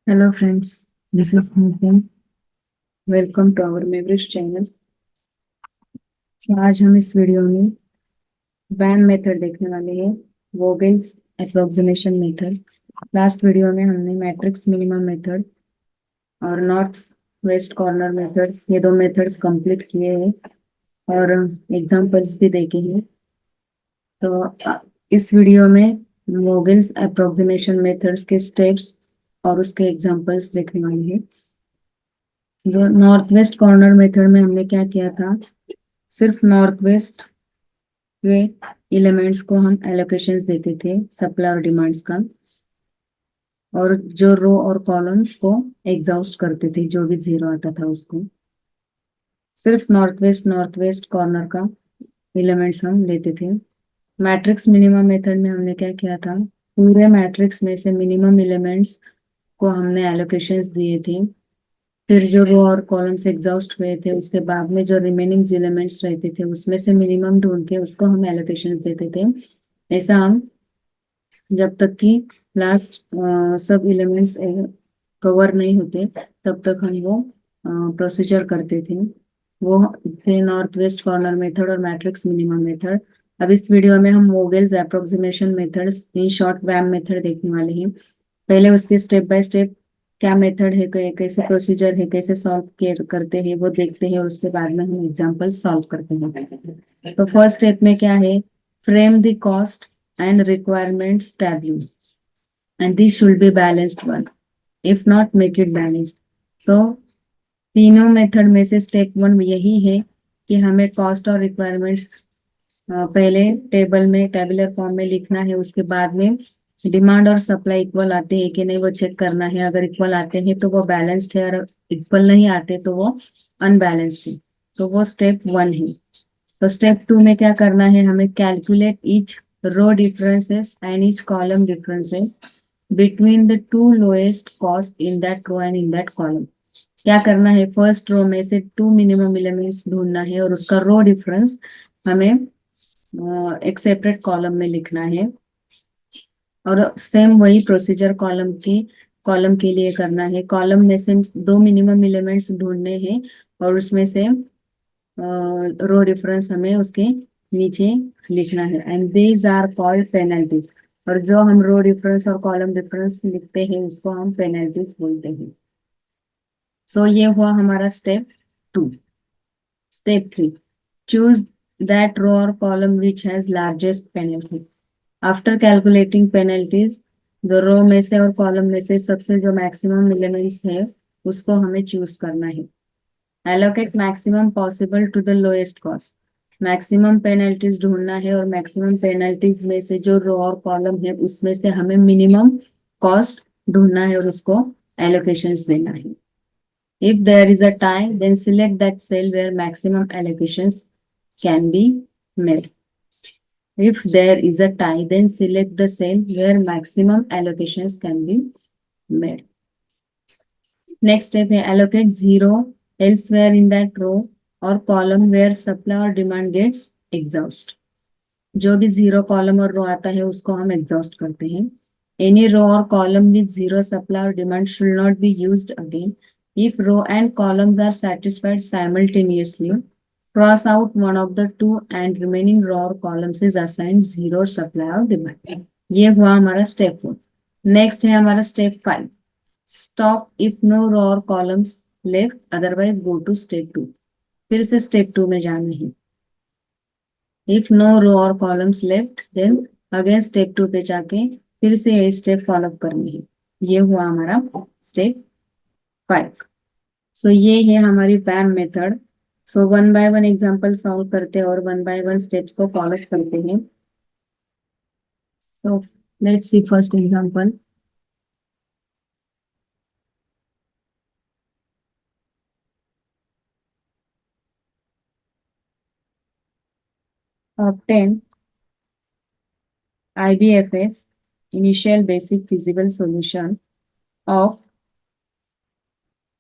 Hello friends, this is Nathan. Welcome to our Mavericks channel. आज हम इस video में बैंड मेथड देखने वाले हैं, वोगेल्स अप्रोक्सीमेशन मेथड। लास्ट वीडियो में हमने मैट्रिक्स मिनिमम मेथड और नॉर्थ वेस्ट कॉर्नर मेथड ये दो मेथड्स कंप्लीट किए हैं और एग्जांपल्स भी देखे हैं। इस वीडियो में वोगेल्स अप्रोक्सीमेशन मेथड्स के स्टेप्स और उसके एग्जांपल्स देखने वाले हैं। जो नॉर्थ वेस्ट कॉर्नर मेथड में हमने क्या किया था, सिर्फ नॉर्थ वेस्ट के एलिमेंट्स को हम एलोकेशंस देते थे, सप्लाई और डिमांड्स का, और जो रो और कॉलम्स को एग्जॉस्ट करते थे, जो भी जीरो आता था उसको। सिर्फ नॉर्थ वेस्ट कॉर्नर का एलिमेंट्स हम लेते थे। मैट्रिक्स मिनिमम मेथड में हमने क्या किया था, पूरे मैट्रिक्स में से मिनिमम एलिमेंट्स को हमने एलोकेशंस दिए थे। फिर जो रो और कॉलम्स एग्जॉस्ट हुए थे उसके बाद में जो रिमेनिंग एलिमेंट्स रहते थे उसमें से मिनिमम ढूंढ के उसको हम एलोकेशंस देते थे। ऐसा हम जब तक कि लास्ट सब एलिमेंट्स कवर नहीं होते तब तक हम वो प्रोसीजर करते थे। वो थे नॉर्थ वेस्ट कॉर्नर मेथड और मैट्रिक्स मिनिमम मेथड। अब इस वीडियो में हम Vogel's approximation methods in short VAM method देखने वाले हैं। पहले उसके स्टेप बाय स्टेप क्या मेथड है, कैसे प्रोसीजर है, कैसे सॉल्व करते हैं वो देखते हैं और उसके बाद में हम एग्जांपल सॉल्व करते हैं। तो फर्स्ट स्टेप में क्या है, frame the cost and requirements tableau and this should be balanced one, if not make it balanced. So तीनों मेथड में से स्टेप वन यही है कि हमें कॉस्ट और रिक्वायरमेंट्स पहले टेबल में टेबुलर फॉर्म में लिखना है। उसके बाद में डिमांड और सप्लाई इक्वल आते हैं कि नहीं वो चेक करना है। अगर इक्वल आते हैं तो वो बैलेंस्ड है और इक्वल नहीं आते तो वो अनबैलेंस्ड है। तो वो स्टेप वन है। तो स्टेप टू में क्या करना है, हमें calculate each row differences and each column differences between the two lowest cost in that row and in that column. क्या करना है, फर्स्ट रो में से टू मिनिमम एलिमेंट्स ढूंढना है और उसका रो डिफरेंस हमें एक सेपरेट कॉलम में लिखना है। और सेम वही प्रोसीजर कॉलम के लिए करना है। कॉलम में से दो मिनिमम एलिमेंट्स ढूंढने हैं और उसमें से रो डिफरेंस हमें उसके नीचे लिखना है and these are called penalties. और जो हम रो डिफरेंस और कॉलम डिफरेंस लिखते हैं उसको हम पेनल्टीज बोलते हैं। सो ये हुआ हमारा step two. Step three, choose that row or column which has largest penalty. After calculating penalties, जो रो में से और कॉलम में से सबसे जो मैक्सिमम एलिमेंट्स है उसको हमें चूज करना है। Allocate maximum possible to the lowest cost, maximum penalties ढूंढना है और मैक्सिमम पेनल्टीज में से जो रो और कॉलम है उसमें से हमें मिनिमम कॉस्ट ढूंढना है और उसको एलोकेशंस देना है। If there is a tie, then select that cell where maximum allocations can be made. If there is a tie, then select the cell where maximum allocations can be made. Next step है allocate zero elsewhere in that row or column where supply or demand gets exhaust. जो भी zero column और रो आता है उसको हम exhaust करते हैं। एनी रो और कॉलम विद जीरो सप्लाई और demand should not be used again. If row and columns are satisfied simultaneously, cross out one of the two and remaining row और columns is assigned zero supply और demand. ये हुआ हमारा step four. Next है हमारा step five, stop if no row और columns left, otherwise go to step two. फिर से स्टेप टू में जाना है। इफ नो रो और columns left then again step two पे जाके फिर से ये स्टेप फॉलो करनी है। ये हुआ हमारा स्टेप फाइव। सो ये है हमारी VAM method. So one by one example solve करते हैं और वन बाय वन स्टेप्स को फॉलो करते हैं। So let's see first example. Obtain IBFS initial basic feasible solution of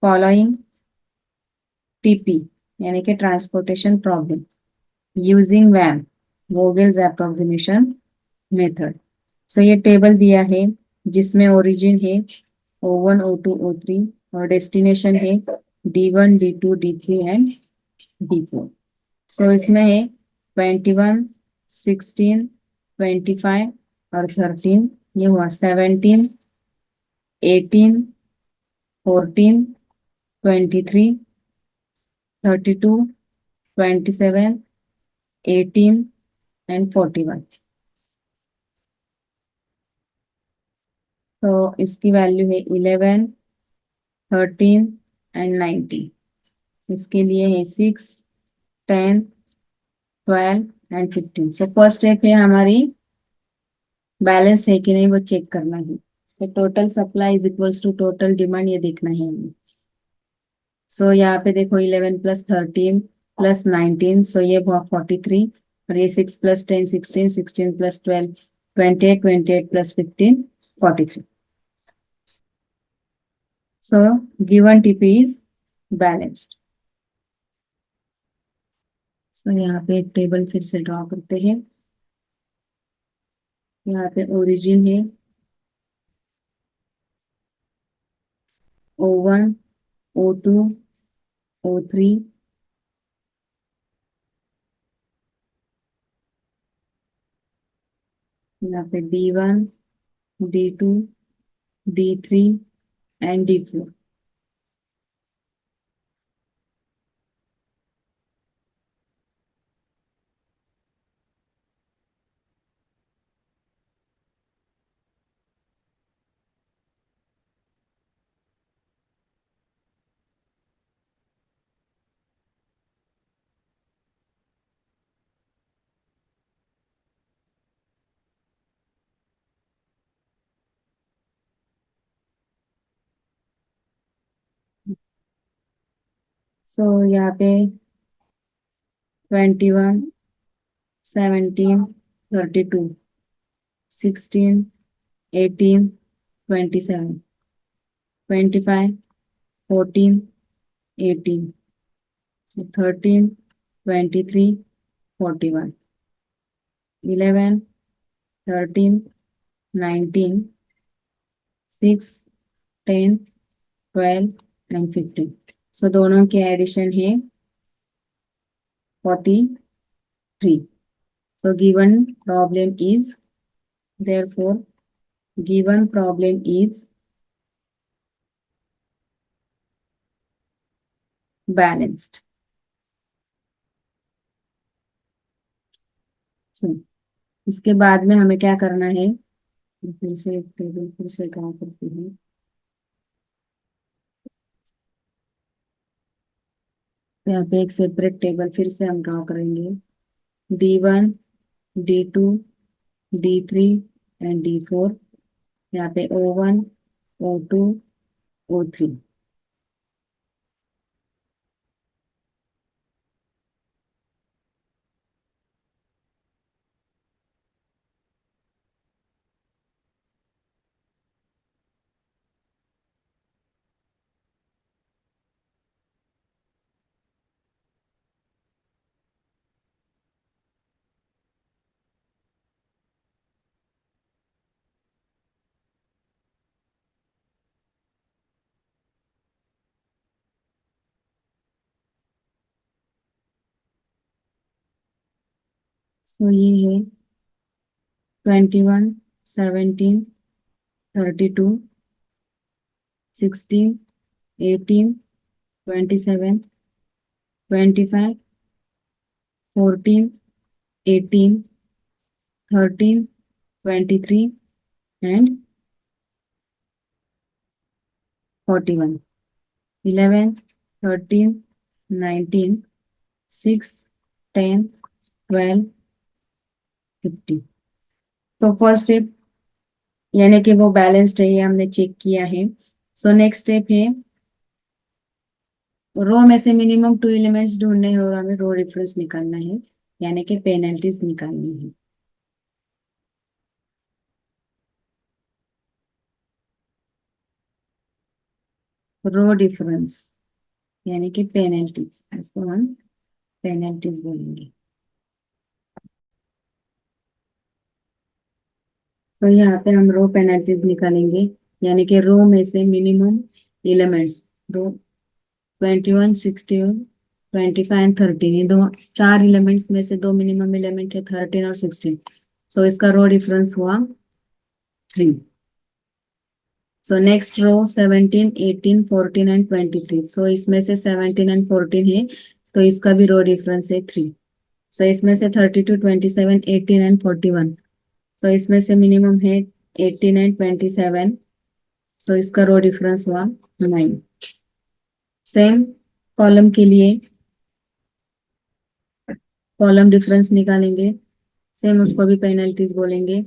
following TP यानी कि transportation problem using VAM Vogel's approximation method. So ये table दिया है जिसमें ओरिजिन है O1 O2 O3 और डेस्टिनेशन है D1 D2 D3 and D4। सो इसमें है 21 16 25 और 13, ये हुआ 17 18 14 23 32 27 18 एंड 41। तो इसकी वैल्यू है 11 13 एंड 19। इसके लिए है 6 10 12 एंड 15। सो फर्स्ट स्टेप है हमारी बैलेंस है कि नहीं वो चेक करना है। तो total supply is equals to total demand, ये देखना है हमें। सो यहाँ पे देखो 11 प्लस 13 प्लस 19, सो ये हुआ 43। और ये 6 plus 10 16 16 plus 12 28 28 plus 15 43। So given TP is balanced. So यहाँ पे एक टेबल फिर से ड्रॉ करते हैं। यहाँ पे ओरिजिन है O1 O2 O3, यहाँ पे D1 D2 D3 and D4। सो यहाँ पे 21 17 32 16 18 27 25 14 18, so 13 23 41 11 13 19 6 10 12 एंड 15। सो दोनों के एडिशन है 43। So therefore given problem is balanced. So इसके बाद में हमें क्या करना है, फिर से एक टेबल फिर से ड्रॉ करते हैं। यहाँ पे एक सेपरेट टेबल फिर से हम ड्रॉ करेंगे। D1 D2 D3 and D4। यहाँ पे O1 O2 O3। सो ये है 21 17 32 16 18 27 25 14 18 13 23 and 41 11 13 19 6 10 12 50। तो फर्स्ट स्टेप यानी कि वो बैलेंस्ड है, ये हमने चेक किया है। सो नेक्स्ट स्टेप है रो में से मिनिमम 2 एलिमेंट्स ढूंढने हैं और हमें रो डिफरेंस निकालना है, यानी कि पेनल्टीज निकालनी है। रो डिफरेंस यानी कि पेनल्टीज, इसको हम पेनल्टीज बोलेंगे। तो यहाँ पे हम रो पेनल्टीज निकालेंगे। यानी कि रो में से मिनिमम एलिमेंट्स दो 21, 16, 25 एंड 13, ये दो 4 एलिमेंट्स में से दो मिनिमम एलिमेंट है 13 और 16। सो इसका रो डिफरेंस हुआ 3। So next row 17, 18, 14 and 23। सो इसमें से 17 एंड 14 है, तो इसका भी रो डिफरेंस है 3। सो इसमें से 32, 27, 18 एंड 41। सो इसमें से मिनिमम है 18 एंड 27। सो इसका रो डिफरेंस हुआ 9। सेम कॉलम के लिए कॉलम डिफरेंस निकालेंगे, सेम उसको भी पेनल्टीज बोलेंगे।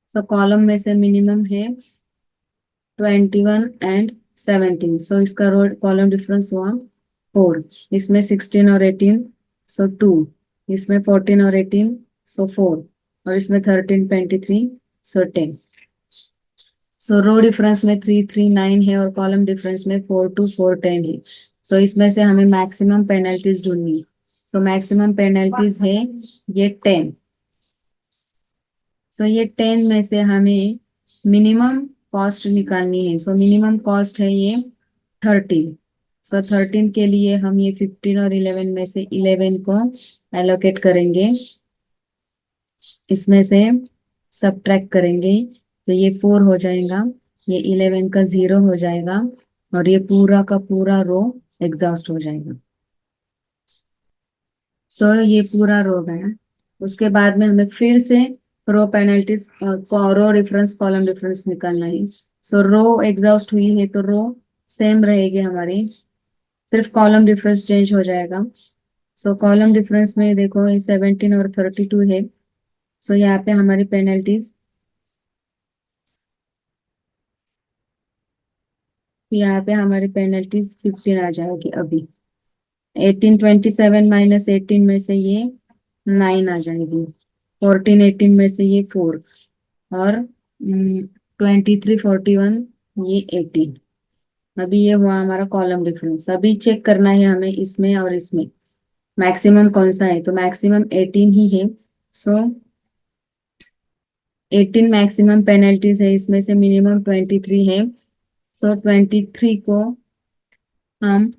सो कॉलम में से मिनिमम है 21 एंड 17। सो इसका रो कॉलम डिफरेंस हुआ 4। इसमें 16 और 18, सो 2। इसमें 14 और 18, सो 4। और इसमें 13, 23, सो 10। सो रो डिफरेंस में 3, 3, 9 है और कॉलम डिफरेंस में 4, 2, 4, 10 है। सो इसमें से हमें मैक्सिमम पेनल्टीज ढूंढनी है। सो मैक्सिमम पेनल्टीज है ये 10। सो ये 10 में से हमें मिनिमम कॉस्ट निकालनी है। सो मिनिमम कॉस्ट है ये 13। सो 13 के लिए हम ये 15 और 11 में से 11 को एलोकेट करेंगे, इसमें से सब्ट्रैक्ट करेंगे, तो ये 4 हो जाएगा, ये 11 का 0 हो जाएगा और ये पूरा का पूरा रो एग्जॉस्ट हो जाएगा। सो ये पूरा रो गया। उसके बाद में हमें फिर से रो पेनल्टीज रो डिफरेंस कॉलम डिफरेंस निकालना है। सो रो एग्जॉस्ट हुई है तो रो सेम रहेगी हमारी, सिर्फ कॉलम डिफरेंस चेंज हो जाएगा। सो कॉलम डिफरेंस में देखो ये 17 और 32 है। सो यहाँ पे हमारी पेनल्टीज, यहाँ पे हमारी पेनल्टीज 15 आ जाएगी अभी। 18, 27 माइनस 18 में से ये 9 आ जाएगी। 14, 18 में से ये 4 और 23, 41, ये 18। अभी ये हुआ हमारा कॉलम डिफरेंस। अभी चेक करना है हमें इसमें और इसमें मैक्सिमम कौन सा है, तो मैक्सिमम 18 ही है। सो 18 मैक्सिमम पेनल्टीज है, इसमें से मिनिमम 23 है। सो 23 को हम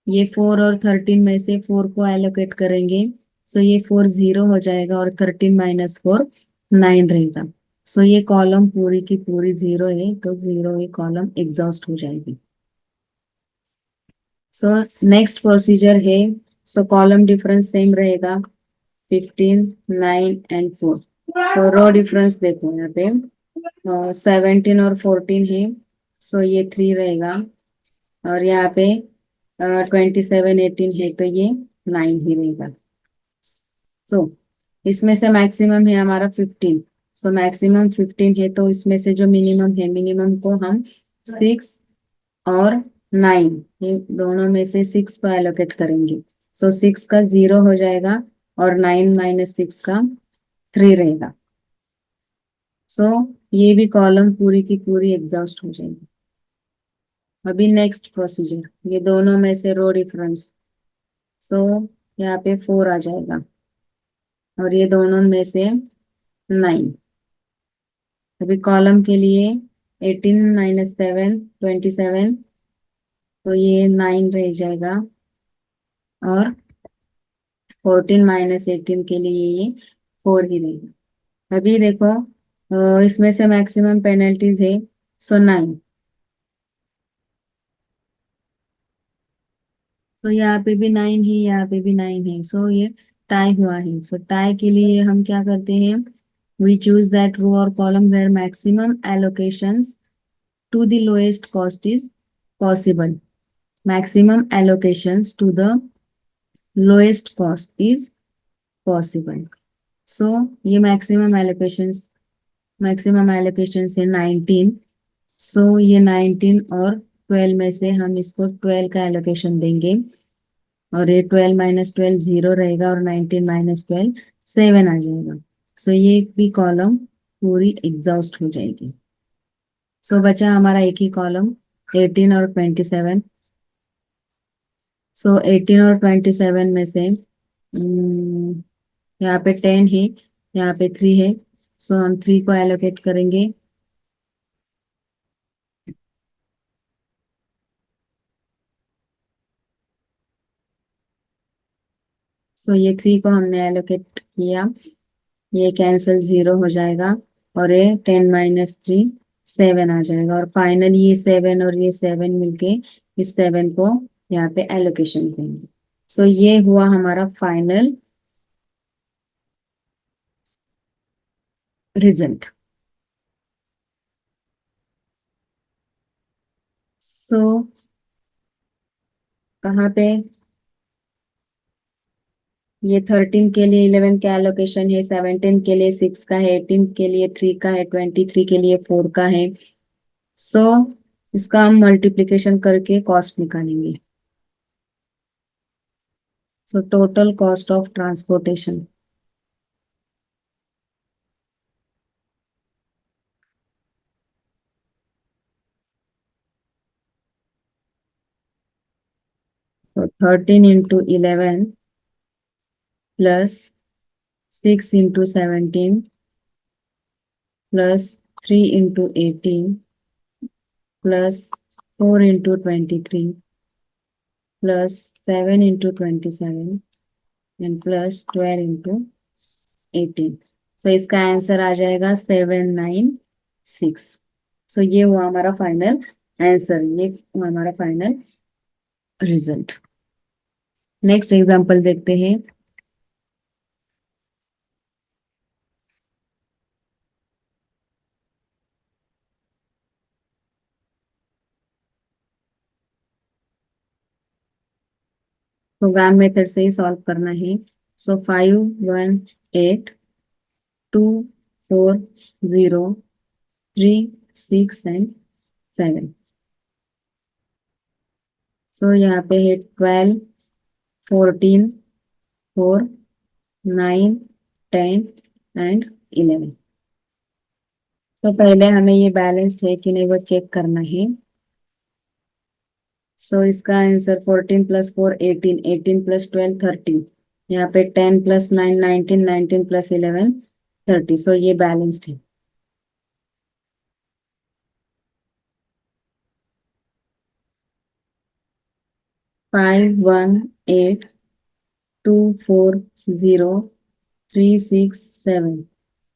ये 4 और 13 में से 4 को एलोकेट करेंगे। सो ये 4 0 हो जाएगा और 13 माइनस 4 9 रहेगा। सो ये कॉलम पूरी की पूरी 0 है, तो 0 ये कॉलम एग्जॉस्ट हो जाएगी। सो नेक्स्ट प्रोसीजर है, सो कॉलम डिफरेंस सेम रहेगा 15, 9 एंड 4। सो रो डिफरेंस देखो यहाँ पे 17 और 14 है, सो ये 3 रहेगा और यहाँ पे 27, 18 है तो ये 9 ही रहेगा। सो इसमें से मैक्सिमम है हमारा 15। सो मैक्सिमम 15 है तो इसमें से जो मिनिमम है, मिनिमम को हम 6 और 9, ये दोनों में से 6 को एलोकेट करेंगे। सो 6 का 0 हो जाएगा और 9 माइनस 6 का 3 रहेगा। सो ये भी कॉलम पूरी की पूरी एग्जॉस्ट हो जाएगी। अभी नेक्स्ट प्रोसीजर, ये दोनों में से रो डिफरेंस। सो यहाँ पे 4 आ जाएगा और ये दोनों में से 9। अभी कॉलम के लिए 18 माइनस 7, 27, तो ये 9 रह जाएगा और 14 माइनस 18 के लिए ये 4 ही रहेगा। अभी देखो इसमें से मैक्सिमम पेनल्टीज है, सो 9। तो यहाँ पे भी 9 है, यहाँ पे भी 9 है, सो ये टाई हुआ है। सो टाई के लिए हम क्या करते हैं, वी चूज दैट रो और column where maximum allocations to the lowest cost is possible. Maximum allocations to the lowest cost is possible. So ये मैक्सिमम एलोकेशंस है 19। सो ये 19 और 12 में से हम इसको 12 का एलोकेशन देंगे और ये 12 माइनस 12 0 रहेगा और 19 माइनस 12 7 आ जाएगा। सो ये भी कॉलम पूरी एग्जॉस्ट हो जाएगी। सो बचा हमारा एक ही कॉलम 18 और 27। सो 18 और 27 में से यहाँ पे 10 है, यहाँ पे 3 है। सो हम 3 को एलोकेट करेंगे। सो ये 3 को हमने एलोकेट किया, ये कैंसिल 0 हो जाएगा और ये 10 - 3 7 आ जाएगा। और फाइनली ये 7 और ये 7 मिलके इस 7 को यहाँ पे एलोकेशन देंगे। सो ये हुआ हमारा फाइनल रिजल्ट। सो कहाँ पे ये 13 के लिए 11 का एलोकेशन है, 17 के लिए 6 का है, 18 के लिए 3 का है, 23 के लिए 4 का है। सो इसका हम मल्टीप्लिकेशन करके कॉस्ट निकालेंगे। So total cost of transportation. So 13 into 11 plus 6 into 17 plus 3 into 18 plus 4 into 23 plus 7 into 27 and plus 12 into 18। सो इसका आंसर आ जाएगा 796। सो ये हुआ हमारा फाइनल आंसर, ये हुआ हमारा फाइनल रिजल्ट। नेक्स्ट एग्जांपल देखते हैं। प्रोग्राम मेथड से ही सॉल्व करना है। सो 5 1 8 2 4 0 3 6 एंड 7। सो यहाँ पे है 12 14 4 9 10 एंड 11। सो पहले हमें ये बैलेंस्ड है कि नहीं वो चेक करना है। सो इसका आंसर 14 + 4 18, 18 + 12 13। यहाँ पे 10 + 9 19, 19 + 11 30। सो ये बैलेंस्ड है। 5 1 8 2 4 0 3 6 7।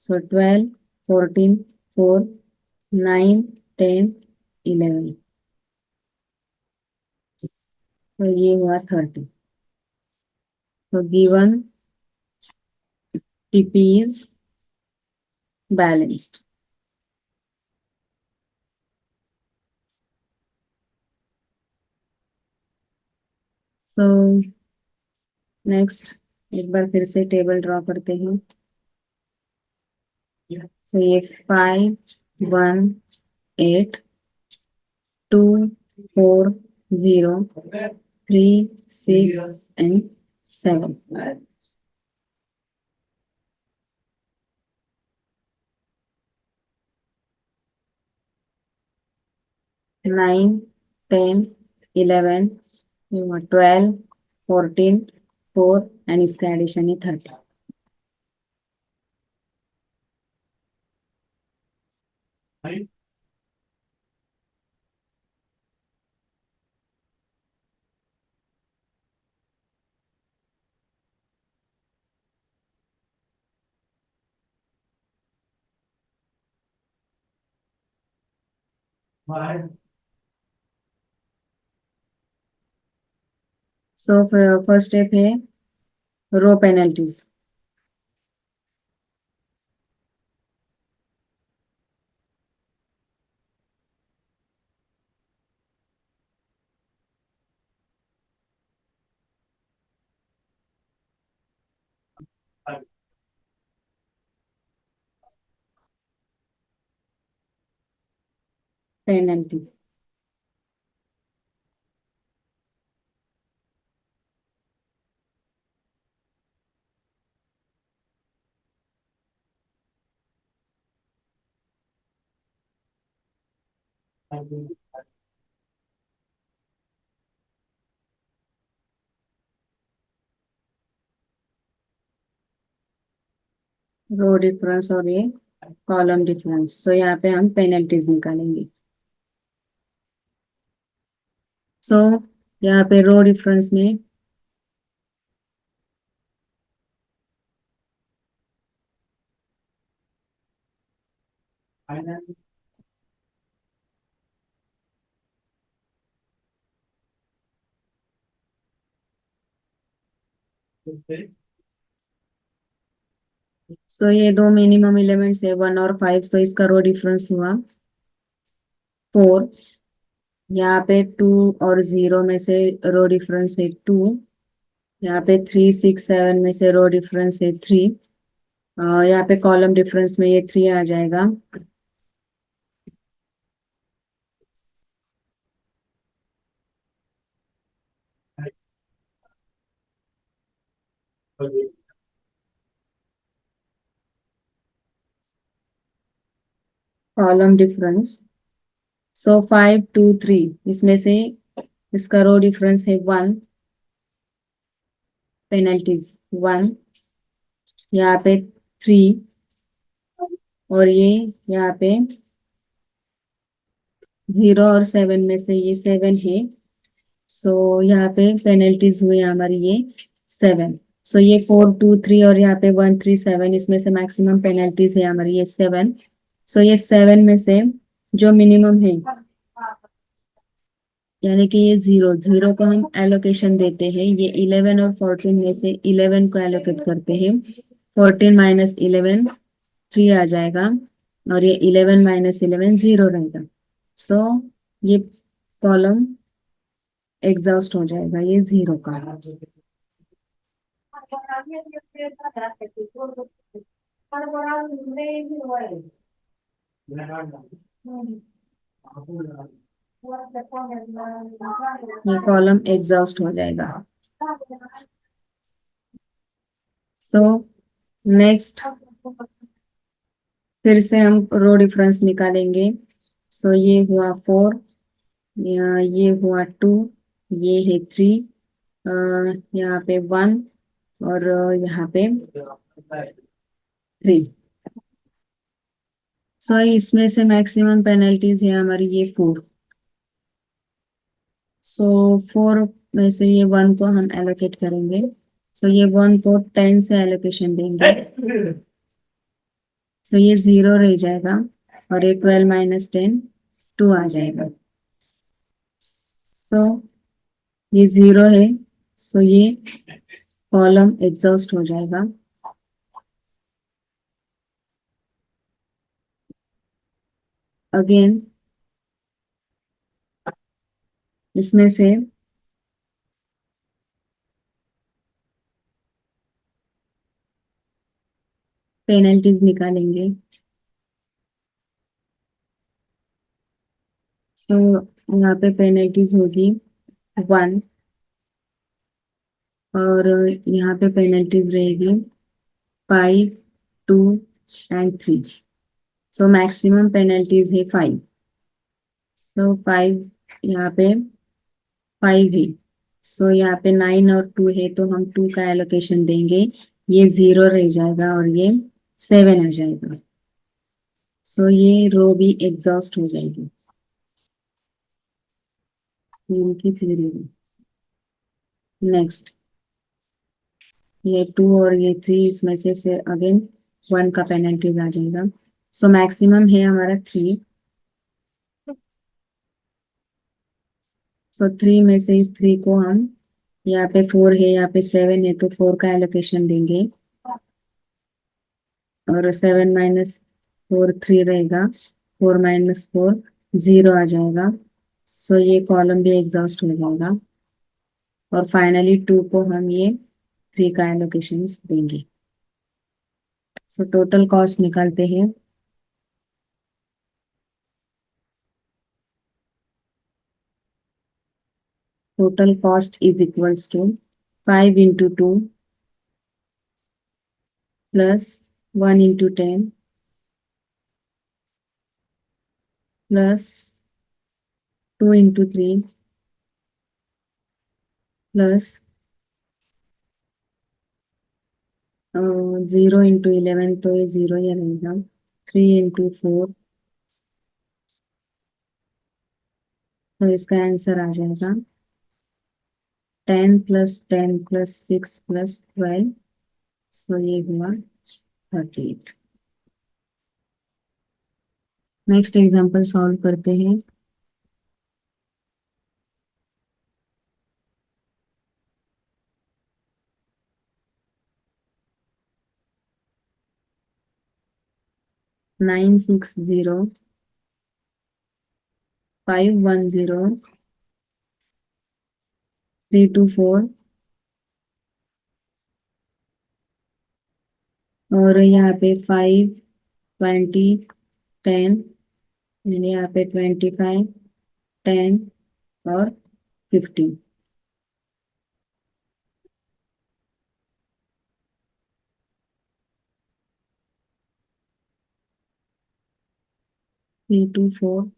सो 12 14 4 9 10 11। तो ये हुआ 30। तो given TP is balanced. So next एक बार फिर से टेबल ड्रॉ करते हैं। सो ये 5 1 8 2 4 0 3 6 एंड 7। 9 10 11 12 14 4 एंड इसका एडिशन है 30। सो फर्स्ट स्टेप है रो पेनल्टीज। पेनल्टीज रो डिफरेंस और ये कॉलम डिफरेंस, सो यहाँ पे हम पेनल्टीज निकालेंगे। सो यहाँ पे रो डिफरेंस में सो ये दो मिनिमम एलिमेंट्स है 1 और 5, सो इसका रो डिफरेंस हुआ 4। यहाँ पे 2 और 0 में से रो डिफरेंस है 2। यहाँ पे 3, 6, 7 में से रो डिफरेंस है 3। यहाँ पे कॉलम डिफरेंस में ये 3 आ जाएगा। कॉलम डिफरेंस, सो 5, 2, 3 इसमें से इसका रो डिफरेंस है 1, पेनल्टीज 1। यहाँ पे 3 और ये यहाँ पे 0 और 7 में से ये 7 है। सो यहाँ पे पेनल्टीज हुई हमारी ये 7। सो ये 4, 2, 3 और यहाँ पे 1, 3, 7 इसमें से मैक्सिमम पेनल्टीज है हमारी ये 7। सो ये 7 में से जो मिनिमम है, यानी कि ये 0 को हम एलोकेशन देते हैं। ये 11 और 14 में से 11 को एलोकेट करते हैं। 14 - 11 3 आ जाएगा, और ये 11 - 11 0 रहेगा। सो ये कॉलम एग्जॉस्ट हो जाएगा ये 0 का। ये कॉलम एग्जॉस्ट हो जाएगा। सो नेक्स्ट फिर से हम रो डिफरेंस निकालेंगे। सो ये हुआ 4, ये हुआ 2, ये है 3, यहाँ पे 1 और यहाँ पे 3। सो इसमें से मैक्सिमम पेनल्टीज है हमारी ये 4। सो 4 में से ये 1 को हम एलोकेट करेंगे। सो ये 1 को 10 से एलोकेशन देंगे। सो ये 0 रह जाएगा, और ये 12 - 10 2 आ जाएगा। सो ये 0 है, सो ये कॉलम एग्जॉस्ट हो जाएगा। अगेन इसमें से पेनल्टीज निकालेंगे। सो यहाँ पे पेनल्टीज होगी 1, और यहाँ पे पेनल्टीज रहेगी 5, 2 एंड 3। सो मैक्सिमम पेनल्टीज है 5। सो 5 यहाँ पे 5 है। सो यहाँ पे 9 और 2 है, तो हम 2 का एलोकेशन देंगे। ये 0 रह जाएगा, और ये 7 आ जाएगा। सो ये रो भी एग्जॉस्ट हो जाएगी इनकी थ्योरी में। नेक्स्ट ये 2 और ये 3 इसमें से अगेन 1 का पेनल्टीज आ जाएगा। सो मैक्सिमम है हमारा 3। सो 3 में से इस 3 को हम, यहाँ पे 4 है, यहाँ पे 7 है, तो 4 का एलोकेशन देंगे। और 7 - 4 3 रहेगा, 4 - 4 0 आ जाएगा। सो ये कॉलम भी एग्जॉस्ट हो जाएगा, और फाइनली 2 को हम ये 3 का एलोकेशन देंगे। सो टोटल कॉस्ट निकालते हैं। Total cost is equals to 5 × 2 plus 1 × 10 plus 2 into 3 plus 0 into 11, तो ये 0 ही रहेगा. 3 into 4, तो इसका आंसर आ जाएगा 10 plus 10 plus 6 plus 12, सो ये हुआ 38. नेक्स्ट एग्जाम्पल सॉल्व करते हैं. नाइन सिक्स जीरो 510 324, और यहाँ पे 5 20 10, यहाँ पे 25 10 और 15. 324,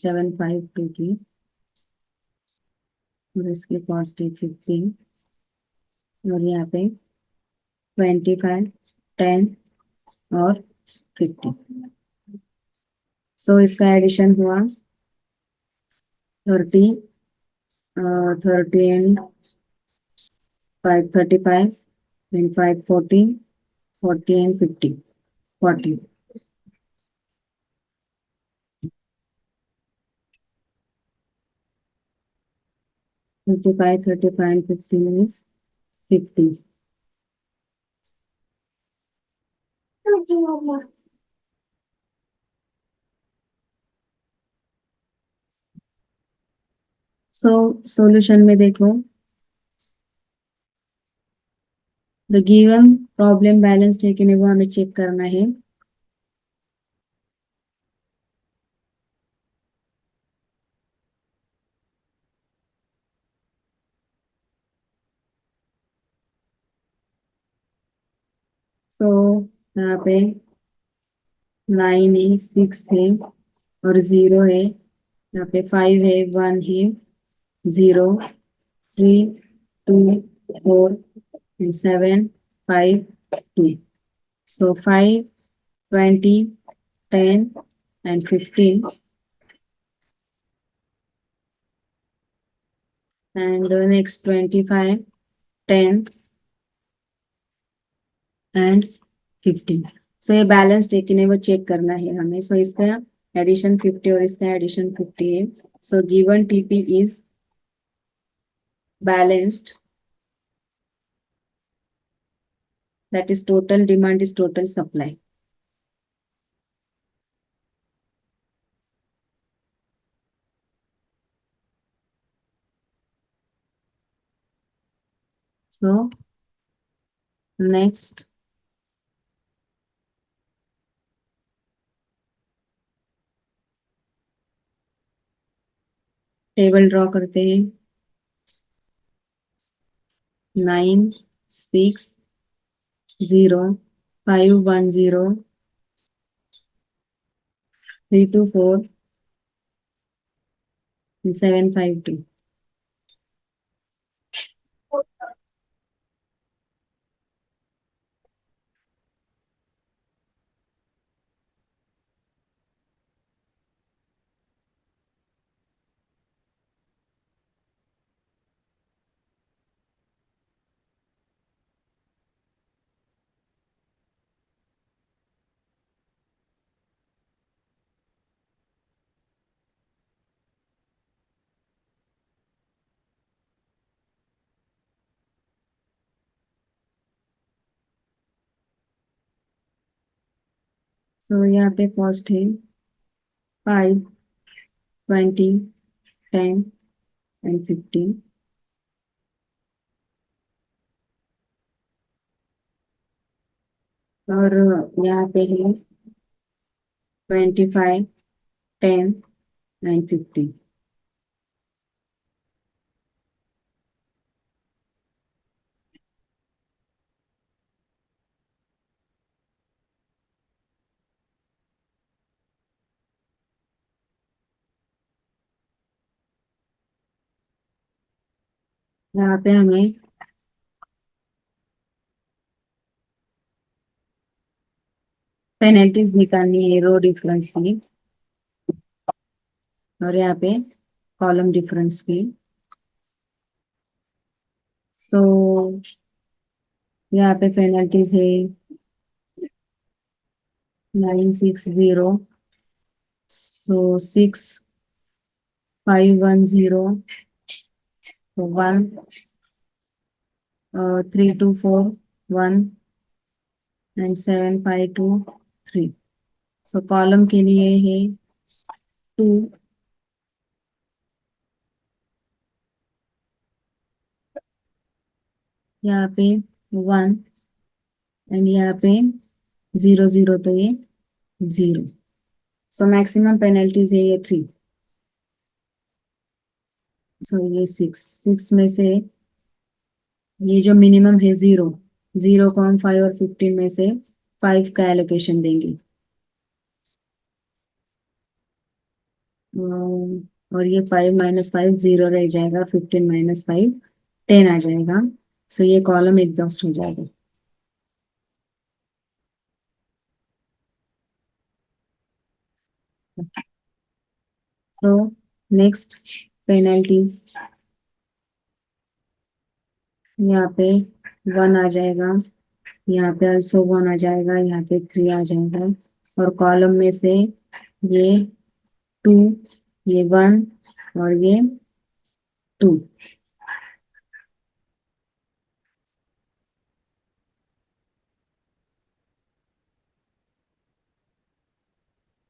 सेवन फाइव टू की, और इसकी कॉस्ट है 15, और यहाँ पे 25 10 और 50. सो इसका एडिशन हुआ 30, 30 and 5 35 and 5 40, 40 and 50 40. 55 35 and 15 is 50. So solution में देखो, द गिवन प्रॉब्लम बैलेंस है कि नहीं वो हमें चेक करना है. सो यहाँ पे 9 है, 6 है और 0 है. यहाँ पे 5 है, 1 है, 0 3 2 4 and 7 5 2. So 5 20 10 and 15, and next 25 10 and 15. सो ये बैलेंस है कि नहीं वो चेक करना है हमें. सो इसका एडिशन 50 और इसका एडिशन 50 है. सो given TP is balanced, that is total demand is total supply. So next table draw करते हैं. 9 6 0 5 1 0 3 2 4 7 5 2. सो यहाँ पे कॉस्ट है 5 20 10 and 15, और यहाँ पे है 25 10 and 15. यहाँ पे हमें पेनल्टीज निकालनी है रो डिफरेंस की और यहाँ पे कॉलम डिफरेंस की। सो यहाँ पे पेनल्टीज है 960, सो 6510, तो 3241 एंड 7523। सो कॉलम के लिए है 2, यहाँ पे 1 एंड यहाँ पे 00, तो ये 0। सो मैक्सिमम पेनल्टीज है ये 3। सो ये 6 में से ये जो मिनिमम है 0, 0 को हम 5 और 15 में से 5 का एलोकेशन देंगे। और ये 5 - 5 0 रह जाएगा, 15 - 5 10 आ जाएगा। सो ये कॉलम एग्जॉस्ट हो जाएगा। तो नेक्स्ट पेनल्टीज, यहाँ पे 1 आ जाएगा, यहाँ पे अल्सो 1 आ जाएगा, यहाँ पे 3 आ जाएगा। और कॉलम में से ये 2, ये 1 और ये 2।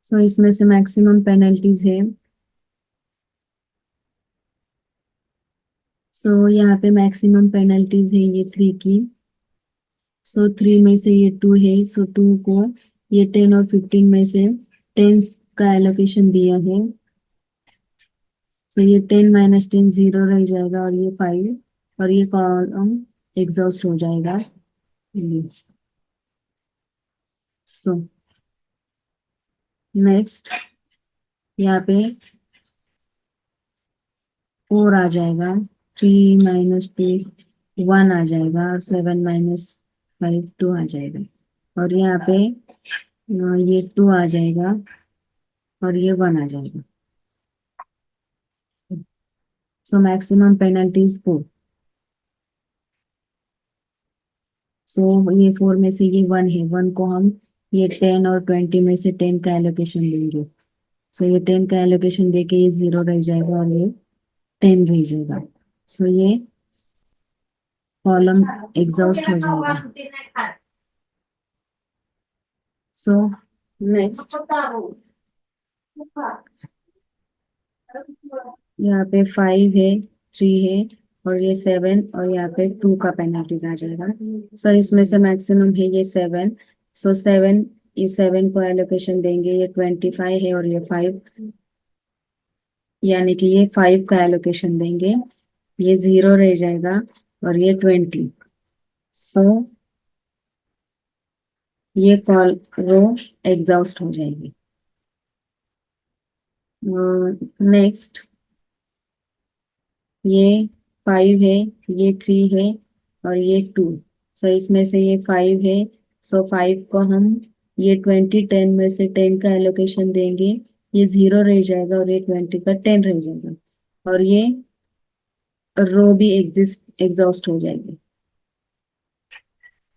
सो इसमें से मैक्सिमम पेनल्टीज है। सो यहाँ पे मैक्सिमम पेनल्टीज है ये 3 की। सो 3 में से ये 2 है, सो 2 को ये 10 और 15 में से 10 का एलोकेशन दिया है। सो ये 10 - 10 0 रह जाएगा और ये 5 और ये कॉलम एग्जॉस्ट हो जाएगा। सो नेक्स्ट यहाँ पे 4 आ जाएगा, 3 - 2 1 आ जाएगा और 7 - 5 2 आ जाएगा। और यहाँ पे ये 2 आ जाएगा और ये 1 आ जाएगा। So maximum penalties 4। सो ये 4 में से ये 1 है, 1 को हम ये 10 और 20 में से 10 का एलोकेशन देंगे। सो ये 10 का एलोकेशन देके ये 0 रह जाएगा और ये 10 रह जाएगा। सो ये कॉलम एग्जॉस्ट हो जाएगा। सो नेक्स्ट यहाँ पे 5 है, 3 है और ये 7 और यहाँ पे 2 का पेनल्टीज आ जाएगा। सो इसमें से मैक्सिमम है ये 7। सो 7, ये 7 को एलोकेशन देंगे, ये 25 है और ये 5, यानी कि ये 5 का एलोकेशन देंगे, ये 0 रह जाएगा और ये 20। सो ये कॉल रो एग्जॉस्ट हो जाएगी। नेक्स्ट ये 5 है, ये 3 है और ये 2। सो इसमें से ये 5 है, सो 5 को हम ये 20 10 में से 10 का एलोकेशन देंगे, ये 0 रह जाएगा और ये 20 का 10 रह जाएगा और ये रो भी एग्जॉस्ट हो जाएगी।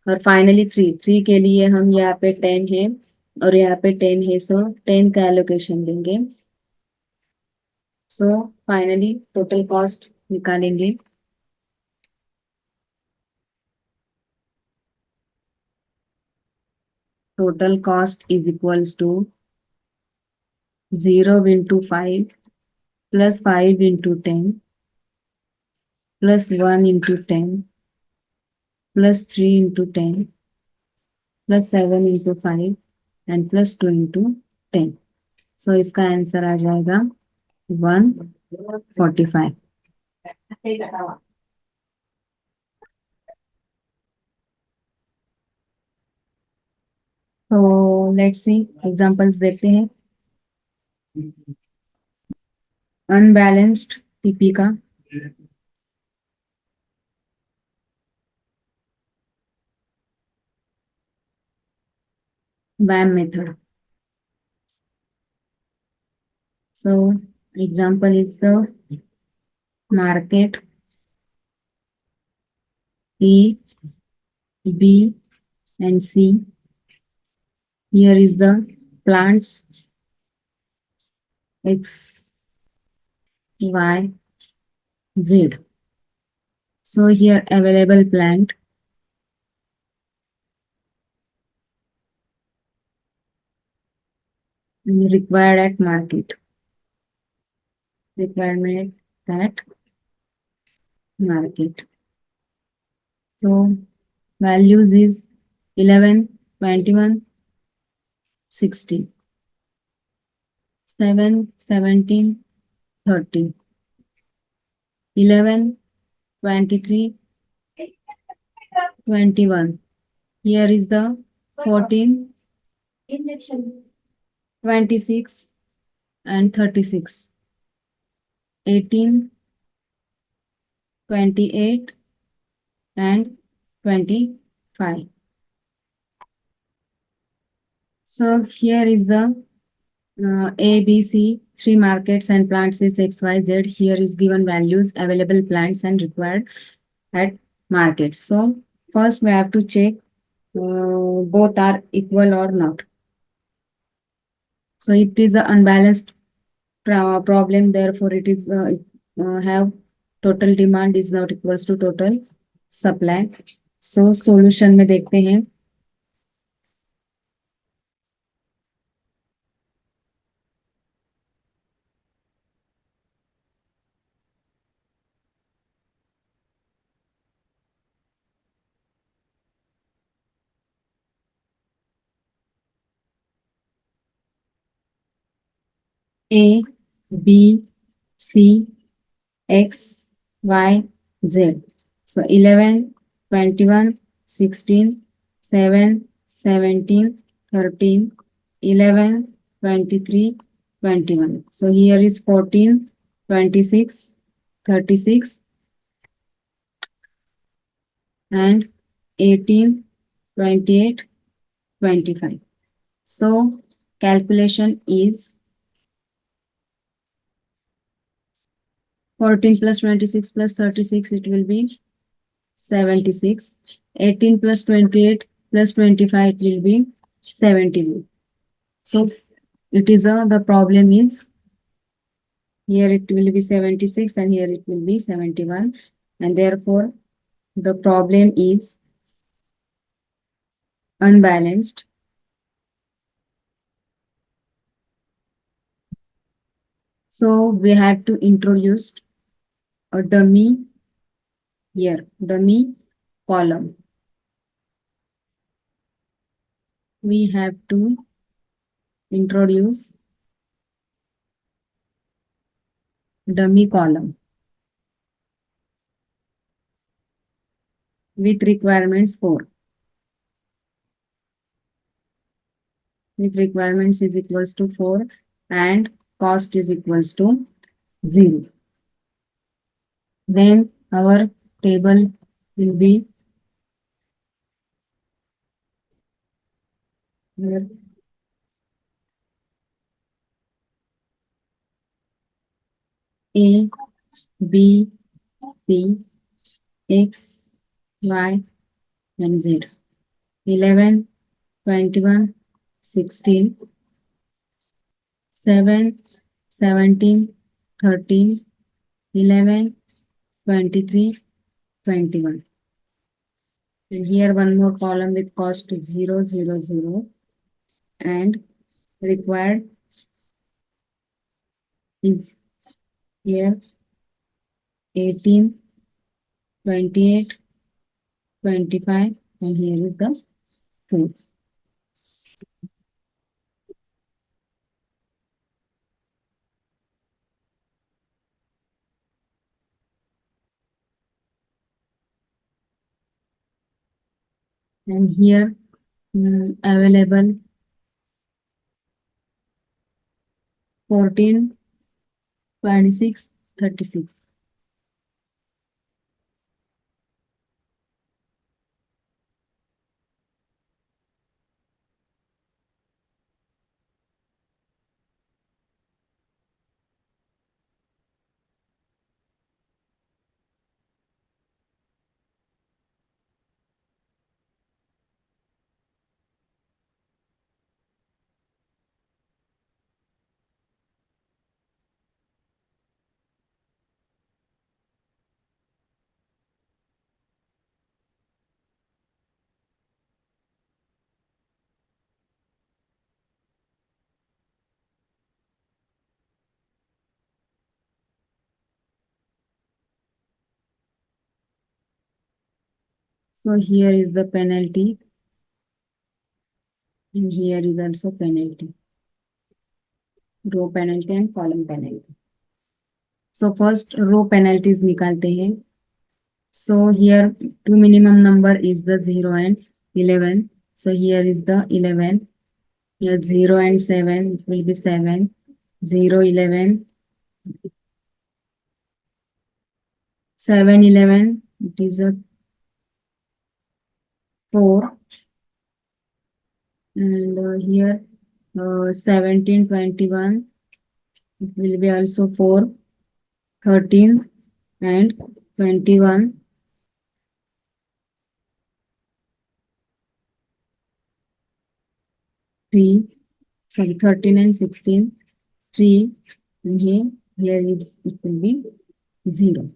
और फाइनली 3 के लिए हम यहाँ पे 10 है और यहाँ पे 10 है, सो 10 का एलोकेशन देंगे। सो फाइनली टोटल कॉस्ट निकालेंगे। Total cost is equals to 0 into 5 plus 5 into 10 plus 1 into 10 plus 3 into 10 plus 7 into 5 and plus 2 into 10। सो इसका आंसर आ जाएगा 145। तो लेट्स सी एग्जांपल्स देखते हैं। अनबैलेंस्ड पीपी का BAM method. So example is the market A, B, and C. Here is the plants X, Y, Z. So here available plant required at market. Requirement at market. So values is 11, 21, 16, 7, 17, 13, 11, 23, 21. Here is the 14, 26, and 36, 18, 28, and 25. So here is the A, B, C, three markets and plants is X, Y, Z. Here is given values, available plants and required at markets. So first we have to check both are equal or not. So it is an unbalanced problem. Therefore, it is have total demand is not equals to total supply. So solution में देखते हैं. A, B, C, X, Y, Z. So 11, 21, 16, 7, 17, 13, 11, 23, 21. So here is 14, 26, 36, and 18, 28, 25. So calculation is 14 plus 26 plus 36, it will be 76. 18 plus 28 plus 25, it will be 71. So it is the problem is here it will be 76 and here it will be 71, and therefore the problem is unbalanced. So we have to introduce a dummy here, dummy column. We have to introduce dummy column with requirements 4. With requirements is equals to 4 and cost is equals to 0. Then our table will be here. A, B, C, X, Y, and Z. 11, 21, 16, 7, 17, 13, 11, 23, 21. And here one more column with cost 0, 0, 0, and required is here 18, 28, 25, and here is the 4. And here available 14, 26, 36. So here is the penalty and here is also penalty, row penalty and column penalty. So first row penalties निकालते हैं. So here two minimum number is the 0 and 11. So here is the 11. Here 0 and 7, it will be 7. 0, 11. 7, 11, it is a 4. And here 17, 21, it will be also 4. 13 and 21. 3, sorry, 13 and 16. 3, and here is, it will be 0.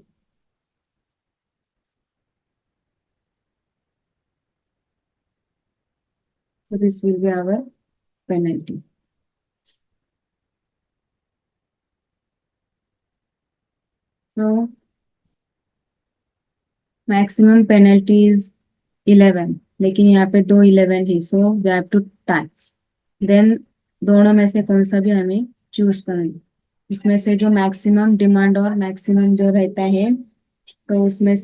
So this will be our penalty. So maximum penalty is 11, लेकिन यहाँ पे दो 11 है, so we have to tie. Then दोनों में से कौन सा भी हमें चूज करना है. इसमें से जो मैक्सिमम डिमांड और मैक्सिमम जो रहता है, तो उसमें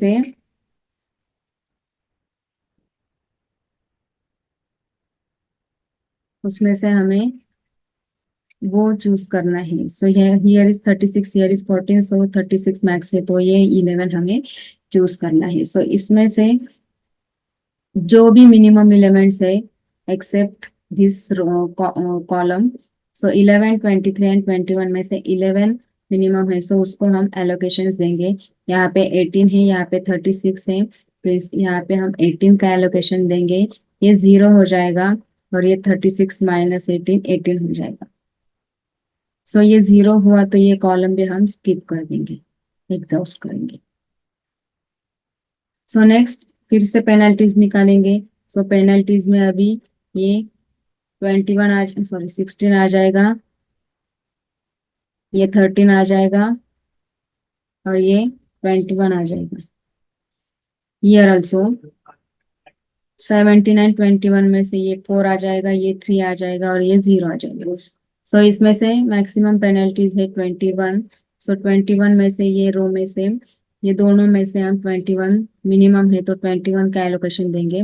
से हमें वो चूज करना है. So here is 36, here is 14, so 36 max है, तो ये 11 हमें चूज करना है. सो इसमें से जो भी मिनिमम एलिमेंट्स है except this column, so 11, 23 and 21 में से 11 मिनिमम है, सो उसको हम एलोकेशंस देंगे. यहाँ पे 18 है, यहाँ पे 36 है, तो यहाँ पे हम 18 का एलोकेशन देंगे. ये 0 हो जाएगा और ये 36 माइनस 18, 18 हो जाएगा. सो ये 0 हुआ तो ये कॉलम भी हम स्किप कर देंगे, एग्जॉस्ट करेंगे. सो नेक्स्ट फिर से पेनल्टीज निकालेंगे. सो पेनल्टीज में अभी ये 21 आ, सॉरी 16 आ जाएगा, ये 13 आ जाएगा और ये 21 आ जाएगा. ईयर ऑल्सो 17 एंड 21 में से ये 4 आ जाएगा, ये 3 आ जाएगा और ये 0 आ जाएगा. सो इसमें से मैक्सिमम पेनल्टीज है 21. सो 21 में से ये रो में से ये दोनों में से हम 21 मिनिमम है, तो 21 का एलोकेशन देंगे.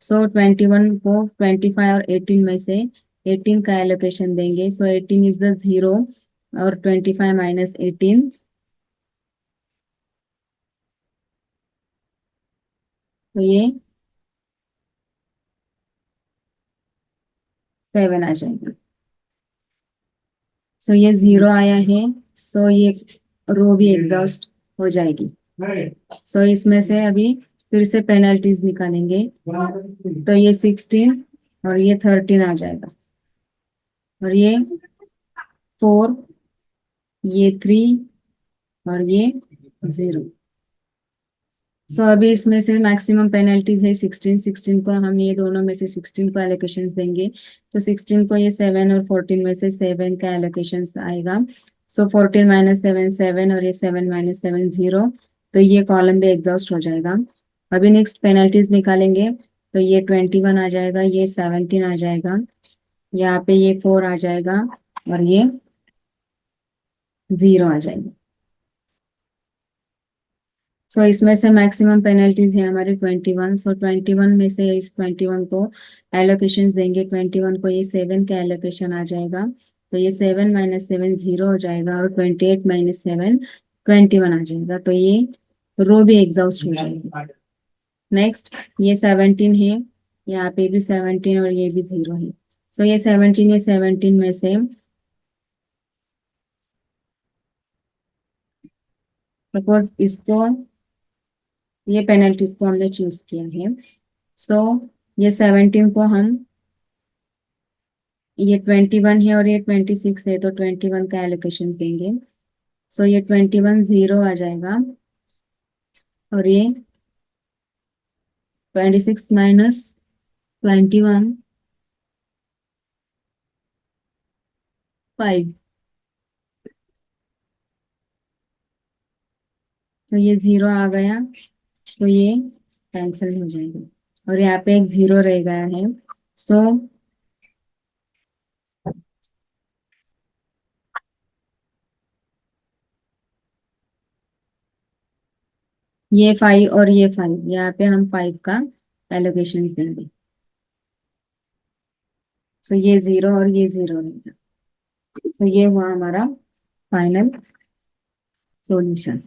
सो 21 को 25 और 18 में से 18 का एलोकेशन देंगे. सो 18 इज द 0 और 25 माइनस 18, तो ये 7 आ जाएगा. सो ये 0 आया है, सो ये रो भी एग्जॉस्ट हो जाएगी. सो इसमें से अभी फिर से पेनल्टीज निकालेंगे. तो ये 16 और ये 13 आ जाएगा और ये 4, ये 3 और ये 0. सो अभी इसमें से मैक्सिमम पेनल्टीज है 16. 16 को हम ये दोनों में से 16 को एलोकेशन देंगे. तो 16 को ये 7 और 14 में से 7 का एलोकेशन आएगा. सो 14 माइनस 7, 7 और ये 7 माइनस 7, 0. तो ये कॉलम भी एग्जॉस्ट हो जाएगा. अभी नेक्स्ट पेनल्टीज निकालेंगे. तो ये 21 आ जाएगा, ये 17 आ जाएगा, यहाँ पे ये 4 आ जाएगा और ये 0 आ जाएगा. सो इसमें से मैक्सिमम पेनल्टीज है हमारी 21. सो 21 में से इस 21 को एलोकेशन देंगे. 21 को ये 7 का एलोकेशन आ जाएगा, तो ये 7 माइनस 7, 0 हो जाएगा और 28 माइनस 7, 21 आ जाएगा. तो ये रो भी एग्जॉस्ट हो जाएगी. नेक्स्ट ये 17 है, यहाँ पे भी 17 और ये भी 0 है. सो ये 17, ये 17 में से सपोज इसको, ये पेनल्टीज को हमने चूज किया है. सो ये 17 को हम, ये 21 है और ये 26 है, तो 21 का एलोकेशन देंगे. सो ये 21, 0 आ जाएगा और ये 26 माइनस 21, 5. तो ये 0 आ गया, तो ये कैंसिल हो जाएगा और यहाँ पे एक जीरो रह गया है। सो ये 5 और ये 5, यहाँ पे हम 5 का एलोकेशन देंगे। सो ये जीरो और ये जीरो रहेगा। सो ये हुआ हमारा फाइनल सॉल्यूशन।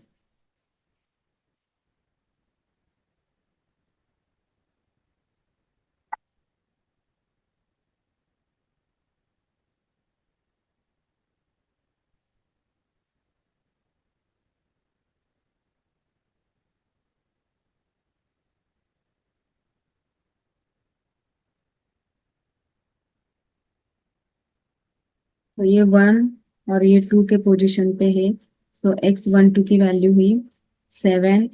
तो ये 1 और ये 2 के पोजीशन पे है। सो x12 की वैल्यू हुई 7,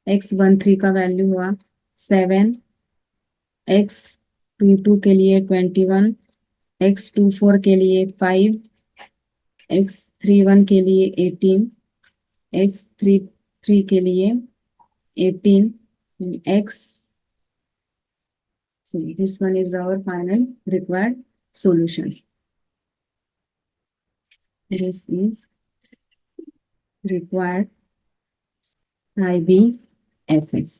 x13 का वैल्यू हुआ 7, x22 के लिए 21, x24 के लिए 5, x31 के लिए 18, x33 के लिए 18, x, so this one is our final required solution. This is required IBFS।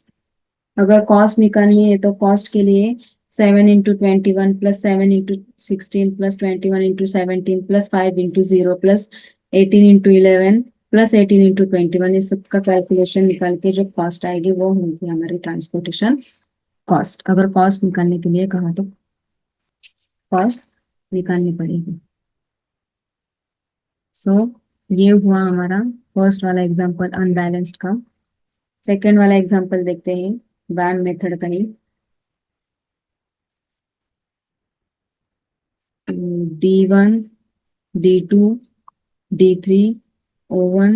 अगर कॉस्ट निकालनी है तो कॉस्ट के लिए 7 × 21 plus 7 × 16 plus 21 × 17 plus 5 × 0 plus 18 × 11 plus 18 × 21, इस सब का कैलकुलेशन निकाल के जो कॉस्ट आएगी वो होगी हमारी ट्रांसपोर्टेशन कॉस्ट। अगर कॉस्ट निकालने के लिए कहा तो कॉस्ट निकालनी पड़ेगी। सो ये हुआ हमारा फर्स्ट वाला एग्जांपल अनबैलेंस्ड का। सेकंड वाला एग्जांपल देखते हैं वैन मेथड का ही। D1, D2, D3, O1,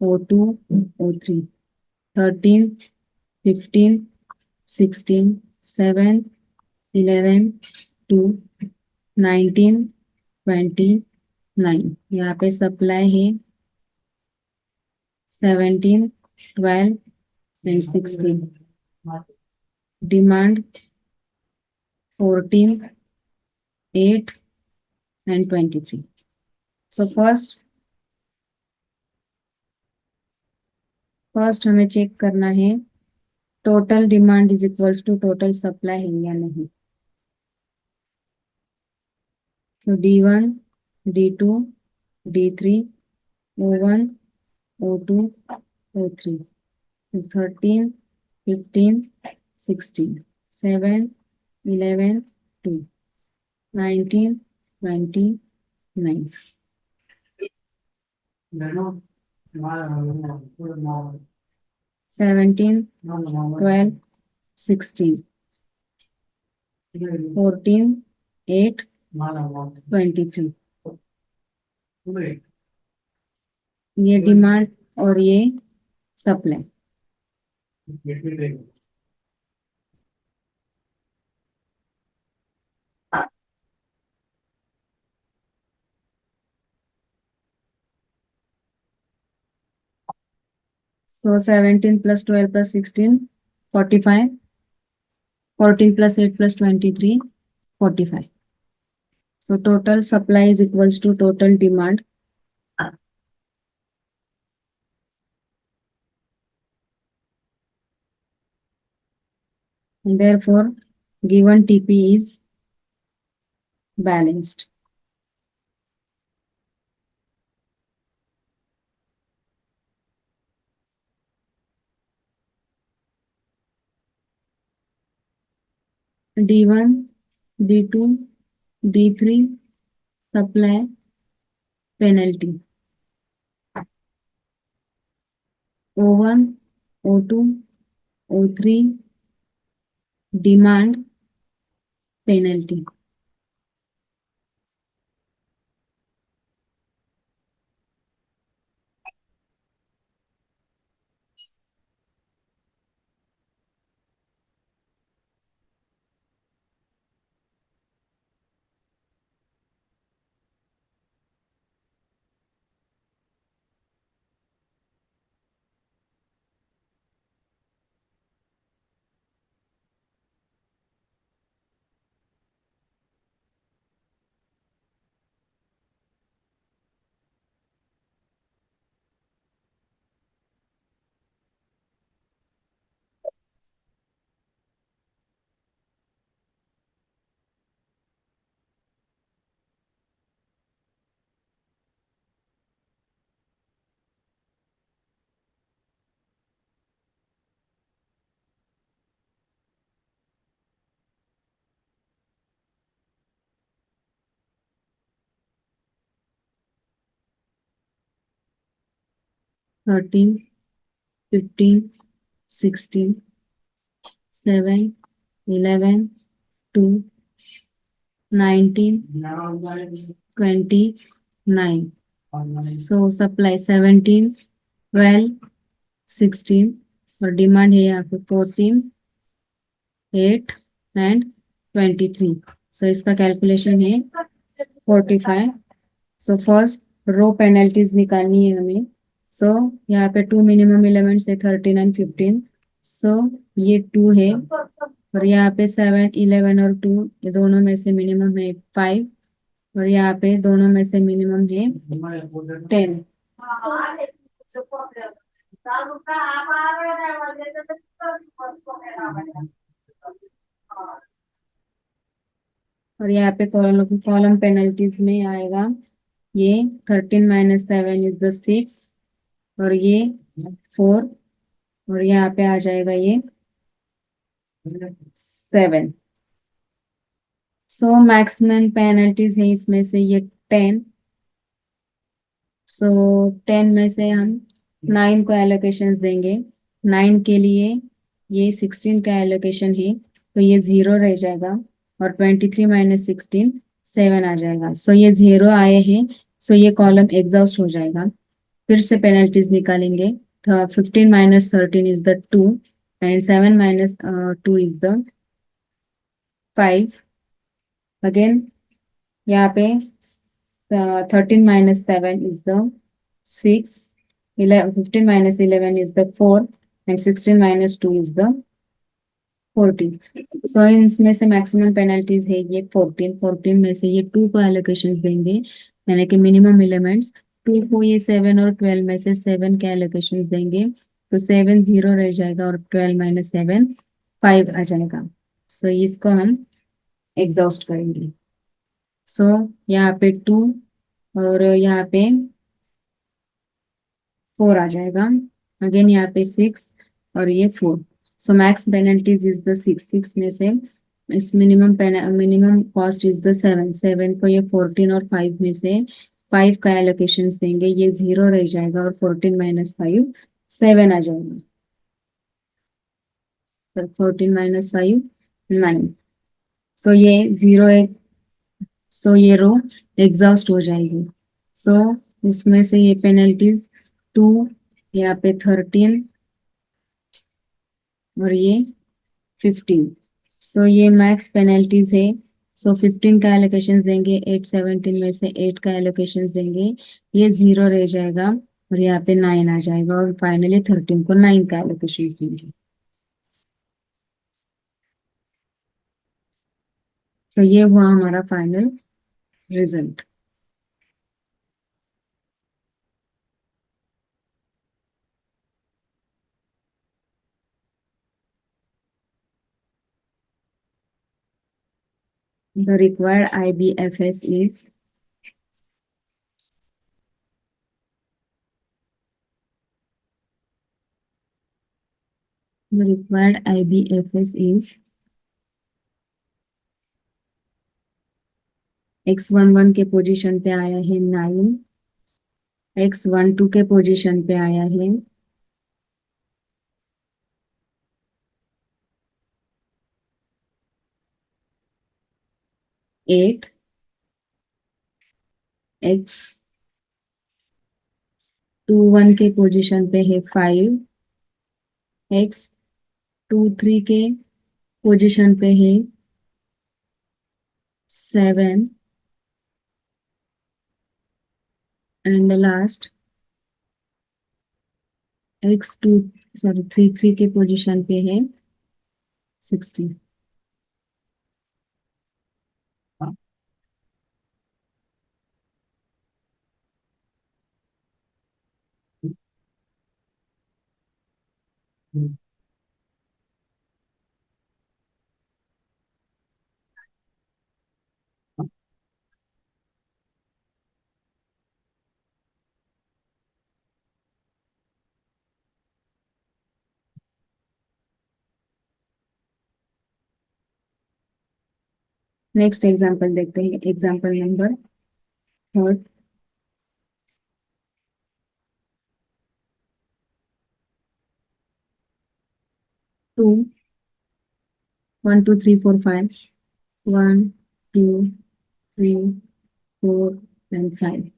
O2, O3, 13, 15, 16, 7, 11, 2, 19, 29। यहाँ पे सप्लाई है 17, 12 and 16। Demand 14, 8 and 23। So first हमें चेक करना है total demand is equals to total supply है या नहीं। सो D1, D2, D3, O1, O2, O3, 13, 15, 16, 7, 11, 2, 19, 29, 17, 12, 16, 14, 8, 23। ये डिमांड और ये supply. So 17 plus 12 plus 16, 45, 14 plus 8 plus 23, 45। So total supply is equals to total demand. And therefore, given TP is balanced. D1, D2, D3 supply penalty. O1, O2, O3 demand penalty. 13, 15, 16, 7, 11, 2, 19, 29. So supply 17, 12, 16 और demand है यहाँ पे 14, 8 and 23. सो इसका calculation है 45. So first row penalties निकालनी है हमें. सो यहाँ पे टू मिनिमम एलिमेंट्स है 13 एंड 15. सो ये 2 है और यहाँ पे 7, 11 और 2 ये दोनों में से मिनिमम है 5 और यहाँ पे दोनों में से मिनिमम है 10. और यहाँ पे कॉलम पेनल्टीज में आएगा ये 13 - 7 इज द 6 और ये 4 और यहाँ पे आ जाएगा ये 7. सो मैक्सिमम पेनल्टीज है इसमें से ये 10. सो 10 में से हम 9 को एलोकेशंस देंगे. 9 के लिए ये 16 का एलोकेशन है तो ये 0 रह जाएगा और 23 - 16 7 आ जाएगा. सो ये 0 आए हैं. सो ये कॉलम एग्जॉस्ट हो जाएगा. फिर से पेनल्टीज निकालेंगे. 15 - 13 is the 2 and 7 - 2 is the 5. Again यहाँ पे 13 - 7 is the 6, 15 - 11 is the 4 and 16 - 2 is the 14. सो इसमें से मैक्सिमम पेनल्टीज है ये 14. 14 में से ये 2 को एलोकेशंस देंगे यानी कि मिनिमम एलिमेंट्स 2 को ये 7 और 12 में से 7 के एलोकेशंस देंगे तो 7 0 रह जाएगा और 12 - 7 5 आ जाएगा. सो इसको हम एग्जॉस्ट करेंगे. सो यहाँ पे 2 और यहाँ पे 4 आ जाएगा. अगेन यहाँ पे 6 और ये 4. सो मैक्स पेनल्टीज इज द 6. 6 में से इस मिनिमम कॉस्ट इज द 7. 7 को ये 14 और 5 में से 5 का एलोकेशन देंगे ये 0 रह जाएगा और 14 - 5 7 आ जाएगा. 14 - 5 9. सो ये 0 एक. सो ये रो एग्जॉस्ट हो जाएगी. सो इसमें से ये पेनल्टीज 2 यहाँ पे 13 और ये 15. सो ये मैक्स पेनल्टीज है. सो 15 का एलोकेशन देंगे 8 17 में से 8 का एलोकेशन देंगे ये 0 रह जाएगा और यहाँ पे 9 आ जाएगा और फाइनली 13 को 9 का एलोकेशन देंगे. तो ये हुआ हमारा final result. The required IBFS is the required IBFS is x11 के पोजीशन पे आया है 9, x12 के पोजीशन पे आया है 8, x21 के पोजीशन पे है 5, x23 के पोजीशन पे है 7 एंड लास्ट x2 सॉरी 33 के पोजीशन पे है 16. नेक्स्ट एग्जाम्पल देखते हैं. Example number 3. 2, 1, 2, 3, 4, 5, 1, 2, 3, 4, and 5.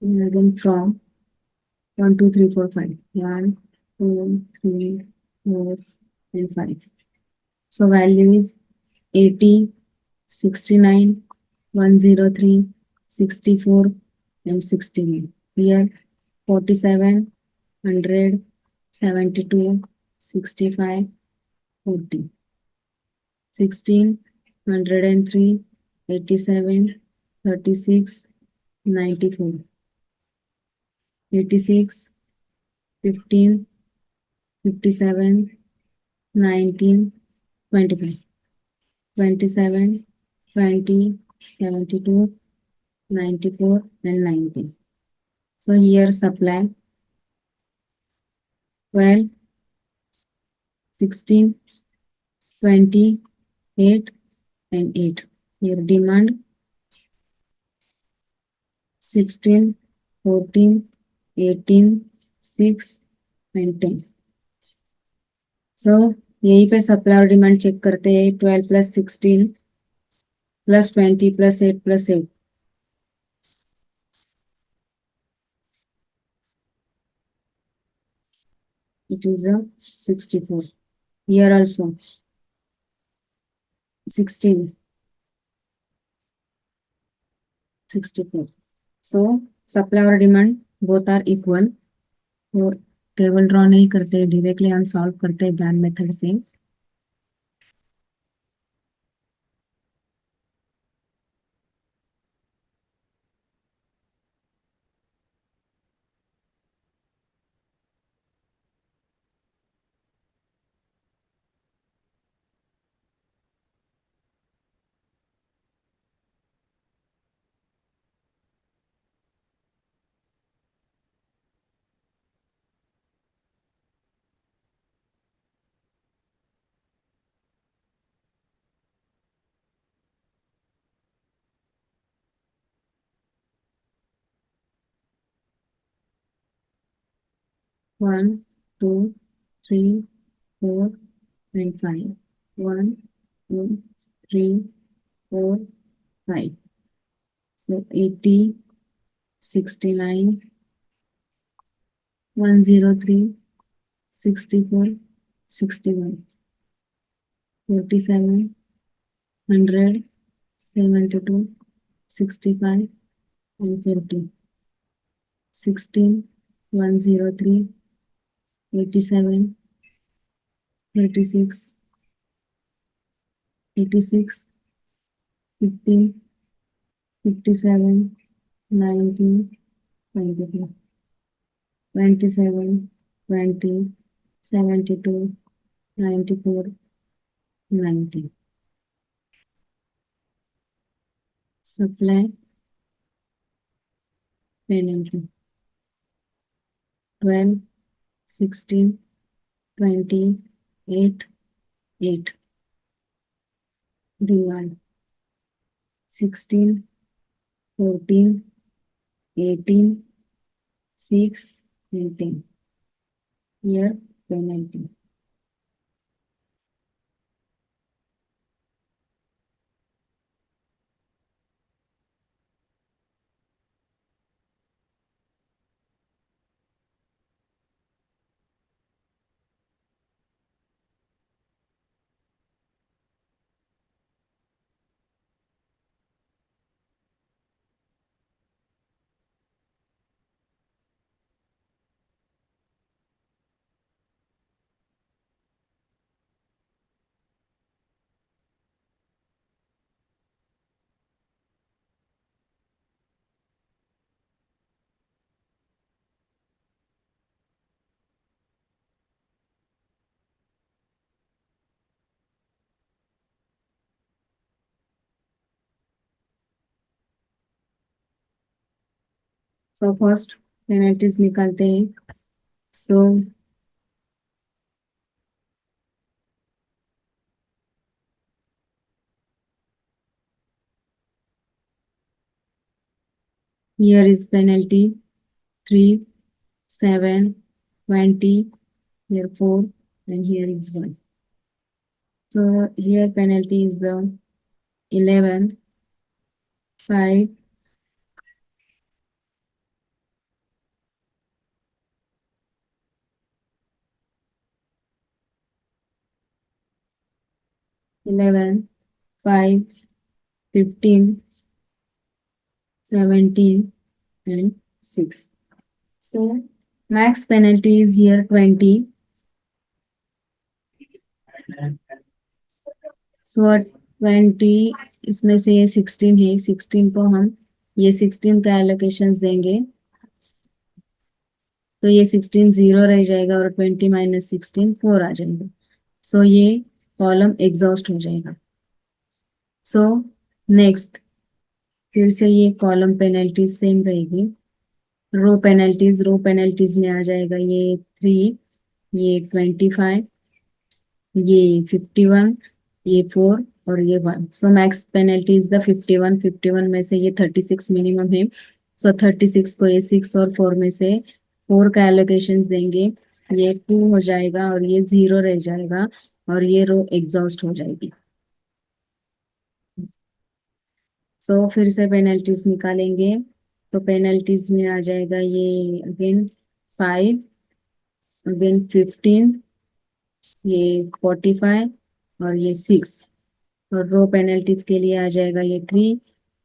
And again from 1, 2, 3, 4, 5. 1, 2, 3, 4, and 5. So value is 80, 69, 103, 64, and 61. Here 47, 100, 72, 65, 40. 16, 103, 87, 36, 94. 86, 15, 57, 19, 25. 27, 20, 72, 94, and 90. So here supply 12, 16, 20, 8, and 8. Here demand 16, 14, 18, 6, and 10. So यही पे सप्लाई और डिमांड चेक करते हैं. 12 plus 16 plus 20 plus 8 plus 8. It is a 64. Here also 16, 64. So supply और demand both are equal. तो table draw नहीं करते, directly हम सॉल्व करते हैं गैन मेथड से. One, two, three, 4, and 5. 1, 2, 3, 4, 5. So 80, 69, 103, 64, 61, 47, 100, 72, 65, and 50. 16, 103, 87, 36, 86, 15, 57, 19, 24, 27, 20, 72, 94, 90. Supply penalty 12, 16, 20, 8, 8. Demand 16, 14, 18, 6, and 10. Here penalty. So first penalties निकालते हैं. So here is penalty 3, 7, 20, here 4, and here is 1. So here penalty is the 11, 5, 11, 5, 15, 17, and 6. So max penalty is here 20. So 20 इसमें से ये 16 है, 16 को हम ये 16 का एलोकेशंस देंगे, तो ये 16 0 रह जाएगा और 20 माइनस 16 4 आ जाएगा. सो ये कॉलम एग्जॉस्ट हो जाएगा. सो नेक्स्ट फिर से ये कॉलम पेनल्टीज सेम रहेगी. रो पेनल्टीज में आ जाएगा ये 3, ये 25, ये 51, ये 4 और ये 1. सो मैक्स पेनल्टी इज द 51. 51 में से ये 36 मिनिमम है. सो 36 को ये 6 और 4 में से 4 का एलोकेशन देंगे, ये 2 हो जाएगा और ये 0 रह जाएगा और ये रो एग्जॉस्ट हो जाएगी. सो फिर से पेनल्टीज निकालेंगे, तो पेनल्टीज में आ जाएगा ये अगेन 5, अगेन 15, ये 45 और ये 6. और रो पेनल्टीज के लिए आ जाएगा ये 3,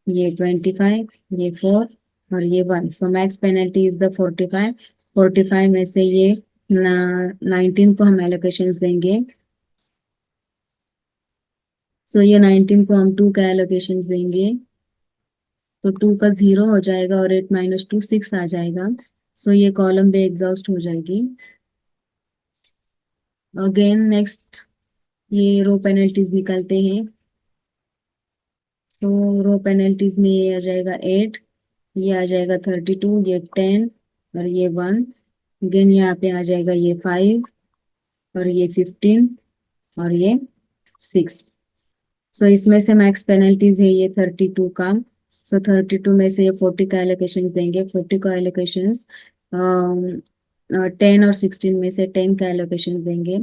ये 25, ये 4 और ये 1. सो मैक्स पेनल्टी इज द 45. 45 में से ये 19 को हम एलोकेशंस देंगे. सो ये 19 को हम 2 का एलोकेशंस देंगे, तो 2 का 0 हो जाएगा और 8 माइनस 2 6 आ जाएगा. सो ये कॉलम भी एग्जॉस्ट हो जाएगी. अगेन नेक्स्ट ये रो पेनल्टीज निकालते हैं. सो रो पेनल्टीज में ये आ जाएगा 8, ये आ जाएगा 32, ये 10 और ये 1. अगेन यहाँ पे आ जाएगा ये 5 और ये 15 और ये 6. सो इसमें से मैक्स पेनल्टीज है ये 32 का. सो 32 में से ये 40 का एलोकेशन देंगे. 40 का एलोकेशन 10 और 16 में से 10 का एलोकेशन देंगे.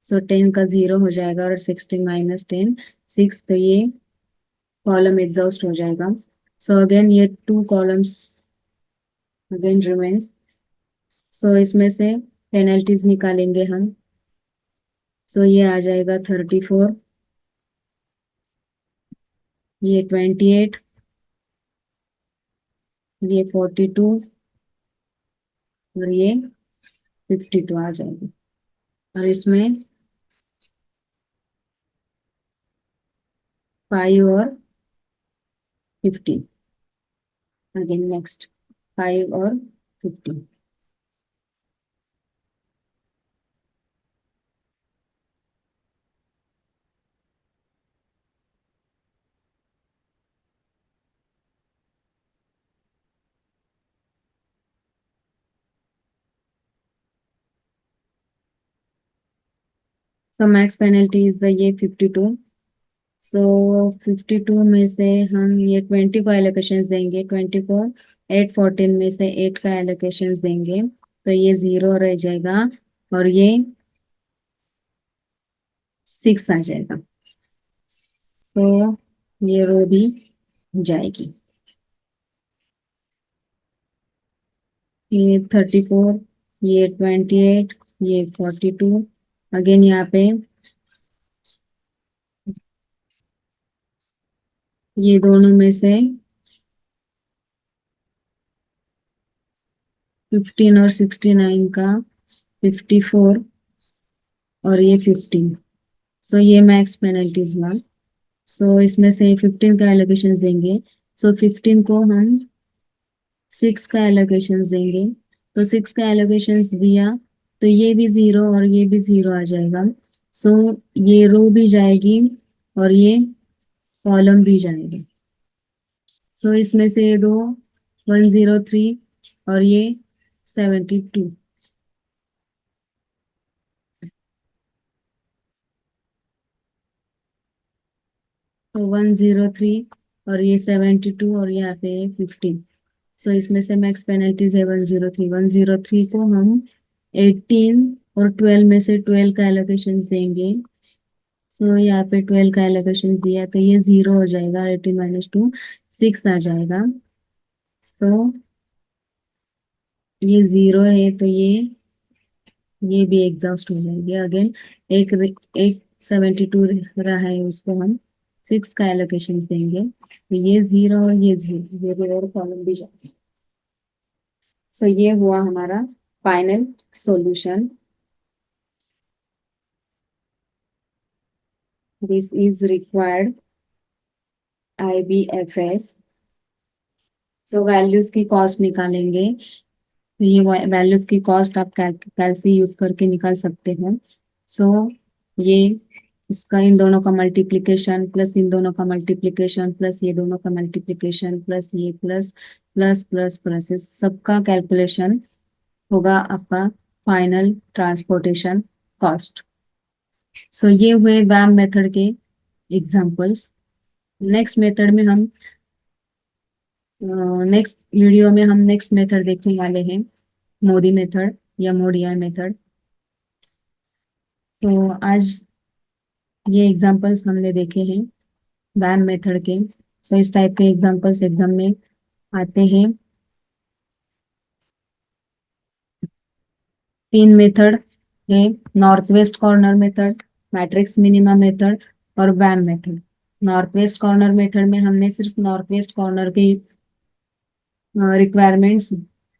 सो 10 का 0 हो जाएगा और 16 माइनस 10 6. तो ये कॉलम एग्जॉस्ट हो जाएगा. सो अगेन ये 2 कॉलम्स अगेन रिमेन्स. सो इसमें से पेनल्टीज निकालेंगे हम. सो ये आ जाएगा 34, ये 28, ये 42 और ये 52 आ जाएगा. और इसमें 5 और 15. अगेन नेक्स्ट 5 और 15. तो मैक्स पेनल्टी इज द ये 52. सो 52 में से हम ये 20 को एलोकेशन देंगे. 20 को 8 14 में से 8 का एलोकेशन देंगे, तो ये 0 रह जाएगा और ये 6 आ जाएगा. तो ये रो भी जाएगी. ये 34, ये 28, ये 42. अगेन यहाँ पे ये दोनों में से 15 और 69 का 54 और ये 15. सो ये मैक्स पेनल्टीज हुआ. सो इसमें से 15 का एलोकेशन देंगे. सो 15 को हम 6 का एलोकेशन देंगे, तो 6 का एलोकेशन दिया तो ये भी 0 और ये भी 0 आ जाएगा. सो ये रो भी जाएगी और ये कॉलम भी जाएगा. सो इसमें से ये दो 103 और ये 72. तो 103 और ये 72 और यहाँ पे 15. सो इसमें से मैक्स पेनल्टीज है 103. 103 को हम 18 और 12 में से 12 का एलोकेशन देंगे. सो यहाँ पे 12 का एलोकेशन दिया है, तो ये 0 हो जाएगा, 18 - 2 6 आ जाएगा। तो ये 0 है, तो ये भी एग्जॉस्ट हो जाएगी अगेन। एक एक 72 रहा है, उसको हम 6 का एलोकेशन देंगे, तो ये 0 और ये 0, ये रो और कॉलम भी जाएगा। सो ये हुआ हमारा final solution. This is required IBFS। So values की कॉस्ट निकालेंगे, तो ये वैल्यूज की कॉस्ट आप कैलसी यूज करके निकाल सकते हैं। सो ये इसका इन दोनों का मल्टीप्लिकेशन प्लस इन दोनों का मल्टीप्लिकेशन प्लस ये दोनों का मल्टीप्लिकेशन प्लस ये प्लस प्लस प्लस प्लस इस सबका कैलकुलेशन होगा आपका फाइनल ट्रांसपोर्टेशन कॉस्ट। सो ये हुए वैम मेथड के एग्जांपल्स। नेक्स्ट मेथड में हम नेक्स्ट वीडियो में हम नेक्स्ट मेथड देखने वाले हैं, मोदी मेथड या मोडिया मेथड। तो आज ये एग्जांपल्स हमने देखे हैं वैम मेथड के। सो इस टाइप के एग्जांपल्स एग्जाम में आते हैं। 3 मेथड है, north west corner method, matrix minima method और VAM method. North west corner method में हमने सिर्फ नॉर्थ वेस्ट कॉर्नर के रिक्वायरमेंट्स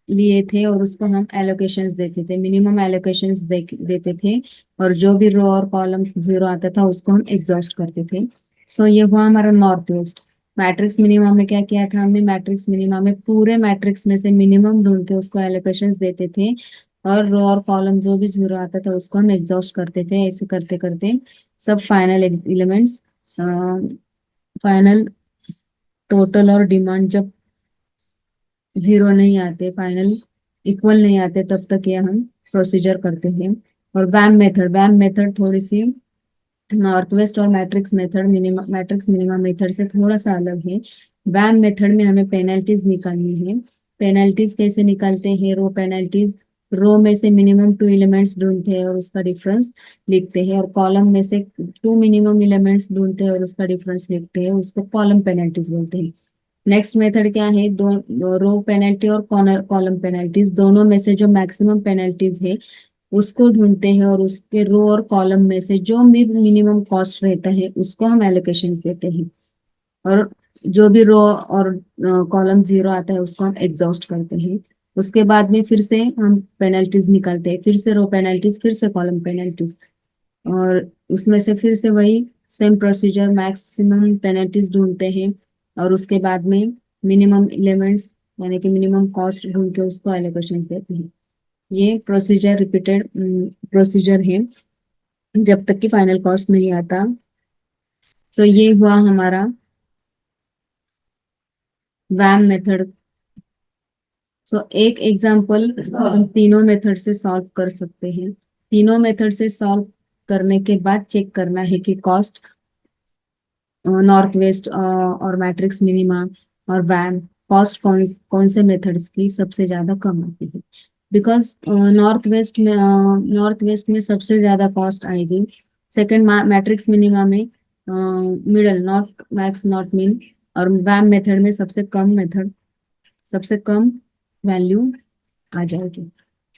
लिए थे और उसको हम एलोकेशंस देते थे, मिनिमम एलोकेशंस देते थे, और जो भी रो और कॉलम्स 0 आता था उसको हम एग्जॉस्ट करते थे। सो ये हुआ हमारा नॉर्थ वेस्ट। मैट्रिक्स मिनिमम में क्या किया था हमने, मैट्रिक्स मिनिमम में पूरे मैट्रिक्स में से मिनिमम ढूंढ के उसको एलोकेशंस देते थे, और रो और कॉलम जो भी 0 आता था उसको हम एग्जॉस्ट करते थे। ऐसे करते करते सब फाइनल एलिमेंट्स, फाइनल टोटल और डिमांड जब 0 नहीं आते, फाइनल इक्वल नहीं आते, तब तक ये हम प्रोसीजर करते हैं। और वैम मेथड थोड़ी सी नॉर्थ वेस्ट और मैट्रिक्स मिनिमम मेथड से थोड़ा सा अलग है। वैम मेथड में हमें पेनल्टीज निकालनी है। पेनल्टीज कैसे निकालते हैं, रो पेनल्टीज, रो में से मिनिमम 2 एलिमेंट्स ढूंढते हैं और उसका डिफरेंस लिखते हैं, और कॉलम में से 2 मिनिमम एलिमेंट्स ढूंढते हैं और उसका डिफरेंस लिखते हैं, उसको कॉलम पेनल्टीज बोलते हैं। नेक्स्ट मेथड क्या है, दो रो पेनल्टी और कॉलम पेनल्टीज दोनों में से जो मैक्सिमम पेनल्टीज है उसको ढूंढते हैं, और उसके रो और कॉलम में से जो भी मिनिमम कॉस्ट रहता है उसको हम एलोकेशन देते हैं, और जो भी रो और कॉलम 0 आता है उसको हम एग्जॉस्ट करते हैं। उसके बाद में फिर से हम पेनल्टीज निकालते हैं, फिर से रो पेनल्टीज, फिर से कॉलम पेनल्टीज, और उसमें से फिर से वही सेम प्रोसीजर, मैक्सिमम पेनल्टीज ढूंढते हैं, और उसके बाद में मिनिमम एलिमेंट्स यानी कि मिनिमम कॉस्ट ढूंढ के उसको एलोकेशन देते हैं। ये प्रोसीजर रिपीटेड प्रोसीजर है जब तक कि फाइनल कॉस्ट नहीं आता। सो ये हुआ हमारा वैम मेथड। सो एक एग्जांपल हम तीनों मेथड से सॉल्व कर सकते हैं। तीनों मेथड से सॉल्व करने के बाद चेक करना है कि कॉस्ट नॉर्थ वेस्ट और मैट्रिक्स मिनिमा और वैम कॉस्ट कौन से मेथड्स की सबसे ज्यादा कम आती है। बिकॉज नॉर्थ वेस्ट में सबसे ज्यादा कॉस्ट आएगी। सेकंड मैट्रिक्स मिनिमा में मिडल, नॉट मैक्स नॉट मिन, और वैम मेथड में सबसे कम वैल्यू आ जाएगी।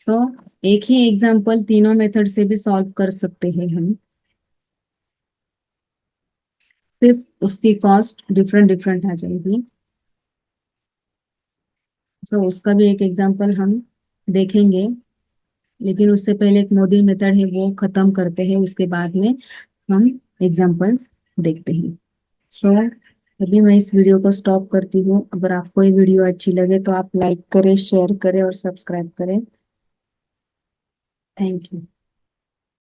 तो एक ही एग्जांपल तीनों मेथड से भी सॉल्व कर सकते हैं हम, सिर्फ उसकी कॉस्ट डिफरेंट डिफरेंट आ जाएगी। सो उसका भी एक एग्जांपल हम देखेंगे, लेकिन उससे पहले एक मोदी मेथड है वो खत्म करते हैं, उसके बाद में हम एग्जांपल्स देखते हैं। सो अभी मैं इस वीडियो को स्टॉप करती हूँ। अगर आपको ये वीडियो अच्छी लगे तो आप लाइक करें, शेयर करें और सब्सक्राइब करें। Thank you.